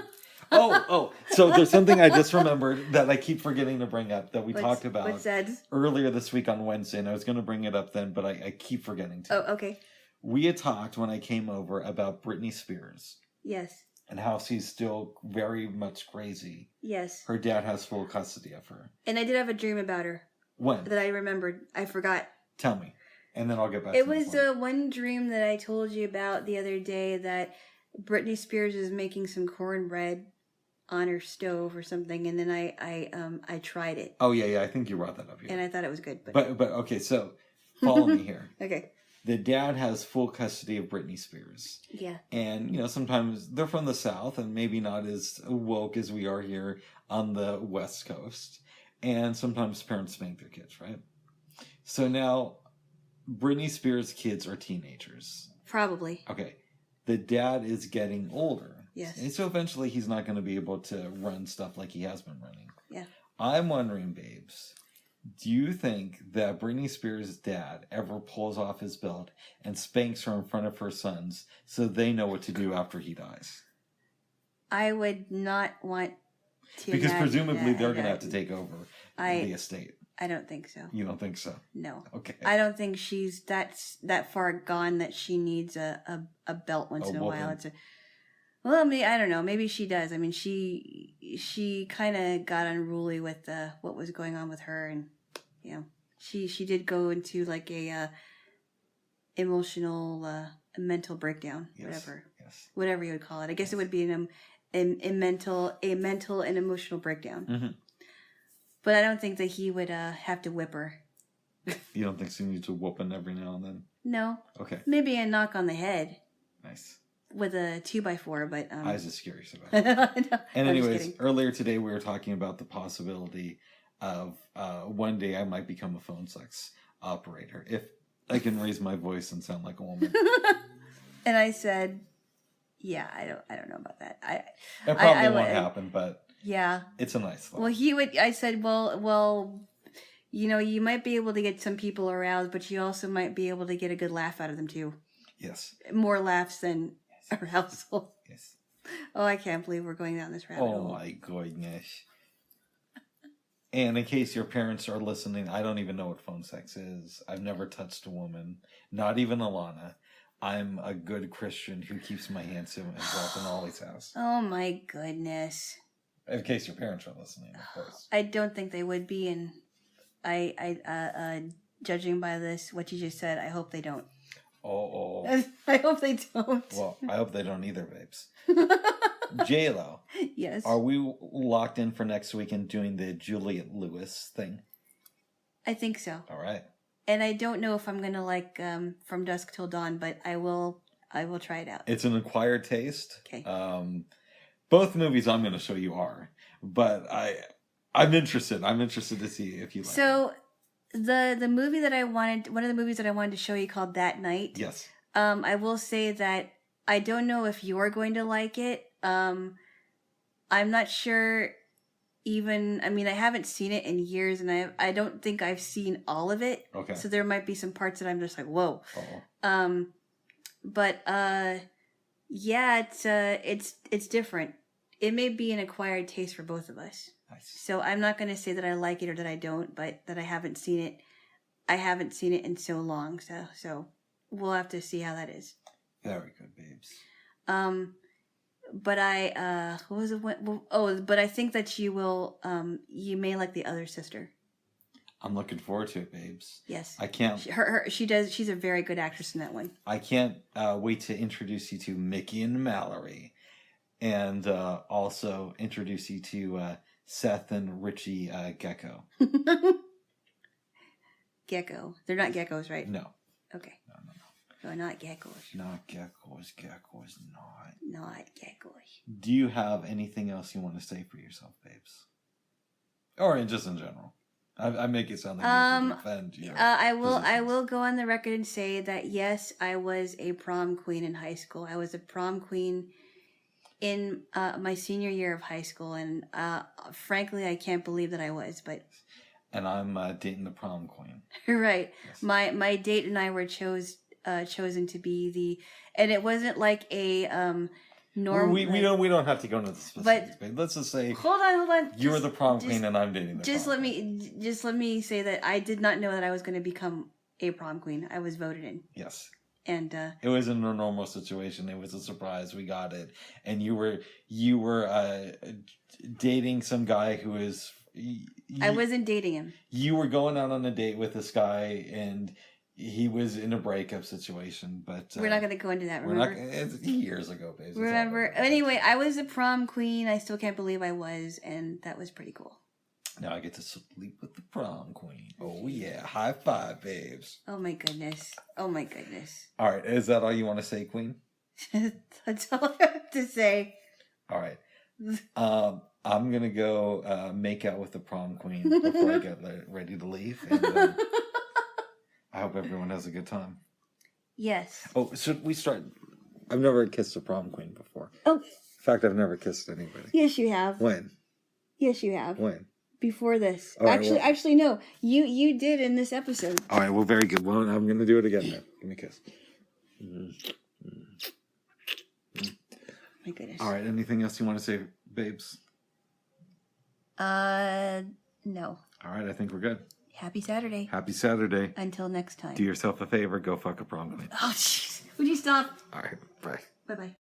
So there's something I just remembered that I keep forgetting to bring up that we talked about what's that? Earlier this week on Wednesday, and I was going to bring it up then, but I keep forgetting to. Oh, okay. We had talked when I came over about Britney Spears. Yes. And how she's still very much crazy. Yes. Her dad has full custody of her. And I did have a dream about her. When? That I remembered. I forgot. Tell me. And then I'll get back to it. It was the one dream that I told you about the other day that Britney Spears was making some cornbread on her stove or something, and then I tried it. Oh, yeah. I think you brought that up here. And I thought it was good. But okay, so follow me here. Okay. The dad has full custody of Britney Spears. Yeah. And, you know, sometimes they're from the South and maybe not as woke as we are here on the West Coast. And sometimes parents spank their kids, right? So now, Britney Spears' kids are teenagers. Probably. Okay. the dad is getting older. Yes. And so eventually he's not going to be able to run stuff like he has been running. Yeah. I'm wondering, babes, do you think that Britney Spears' dad ever pulls off his belt and spanks her in front of her sons so they know what to do after he dies? I would not want to. Because presumably they're going to have to take over the estate. I don't think so. You don't think so? No. Okay. I don't think she's that far gone that she needs a belt once in a while. Well, I don't know. Maybe she does. I mean, she kind of got unruly with what was going on with her, and she did go into like a emotional, mental breakdown, whatever you would call it. I guess it would be a mental and emotional breakdown. Mm-hmm. But I don't think that he would have to whip her. You don't think she needs a whooping every now and then? No. Okay. Maybe a knock on the head. Nice. With a 2x4, but I was just curious about that. No, and anyways, earlier today we were talking about the possibility of one day I might become a phone sex operator if I can raise my voice and sound like a woman. And I said, "Yeah, I don't know about that. It probably won't happen, but yeah, it's a nice thought." Well, I said, well, you might be able to get some people aroused, but you also might be able to get a good laugh out of them too. Yes. More laughs than arousal. Yes. Oh, I can't believe we're going down this rabbit hole. Oh my goodness. And in case your parents are listening, I don't even know what phone sex is. I've never touched a woman, not even Alana. I'm a good Christian who keeps my hands to himself and always has. Oh my goodness. In case your parents are listening, of course. I don't think they would be, and I judging by this, what you just said, I hope they don't. Oh. I hope they don't. Well, I hope they don't either, babes. Jaylo. Yes. Are we locked in for next week and doing the Juliette Lewis thing? I think so. All right. And I don't know if I'm gonna like From Dusk Till Dawn, but I will try it out. It's an acquired taste. Okay. Both movies I'm going to show you are, but I'm interested. I'm interested to see if you like. So, the movie that one of the movies that I wanted to show you called That Night. Yes. I will say that I don't know if you're going to like it. I'm not sure. I haven't seen it in years, and I don't think I've seen all of it. Okay. So there might be some parts that I'm just like, whoa. Uh-oh. But yeah, it's different. It may be an acquired taste for both of us. Nice. So I'm not going to say that I like it or that I don't, but that I haven't seen it. I haven't seen it in so long, so we'll have to see how that is. Very good, babes. But what was it? But I think that you will. You may like the other sister. I'm looking forward to it, babes. Yes. I can't. She's a very good actress in that one. I can't wait to introduce you to Mickey and Mallory, and also introduce you to Seth and Richie Gecko. Gecko. They're not geckos, right? No. Okay. No, not geckos. Not geckos. Geckos, not. Not geckos. Do you have anything else you want to say for yourself, babes? Or just in general? I make it sound like you have to defend your I will go on the record and say that yes, I was a prom queen in high school. I was a prom queen in my senior year of high school, and frankly, I can't believe that I was. But and I'm dating the prom queen. Right. Yes. My date and I were chosen to be and it wasn't like a normal. We don't have to go into the specifics, but let's just say. Hold on. You were the prom queen, and I'm dating the. Let me say that I did not know that I was going to become a prom queen. I was voted in. Yes. And it wasn't a normal situation. It was a surprise. We got it, and you were dating some guy who is. I wasn't dating him. You were going out on a date with this guy, and he was in a breakup situation. But we're not going to go into that. Remember, it's years ago, basically. Remember, anyway, I was a prom queen. I still can't believe I was, and that was pretty cool. Now I get to sleep with the prom queen. Oh yeah, high five, babes. Oh my goodness. All right, is that all you want to say, Queen? That's all I have to say. All right. I'm gonna go make out with the prom queen before I get ready to leave. And, I hope everyone has a good time. Yes. Oh, should we start? I've never kissed a prom queen before. Oh. In fact, I've never kissed anybody. Yes, you have. When? Yes, you have. When? Before this. Right, actually, no. You did in this episode. All right, well, very good. Well, I'm going to do it again now. Give me a kiss. My goodness. All right, anything else you want to say, babes? No. All right, I think we're good. Happy Saturday. Happy Saturday. Until next time. Do yourself a favor. Go fuck a prom queen. Oh, jeez. Would you stop? All right, bye. Bye-bye.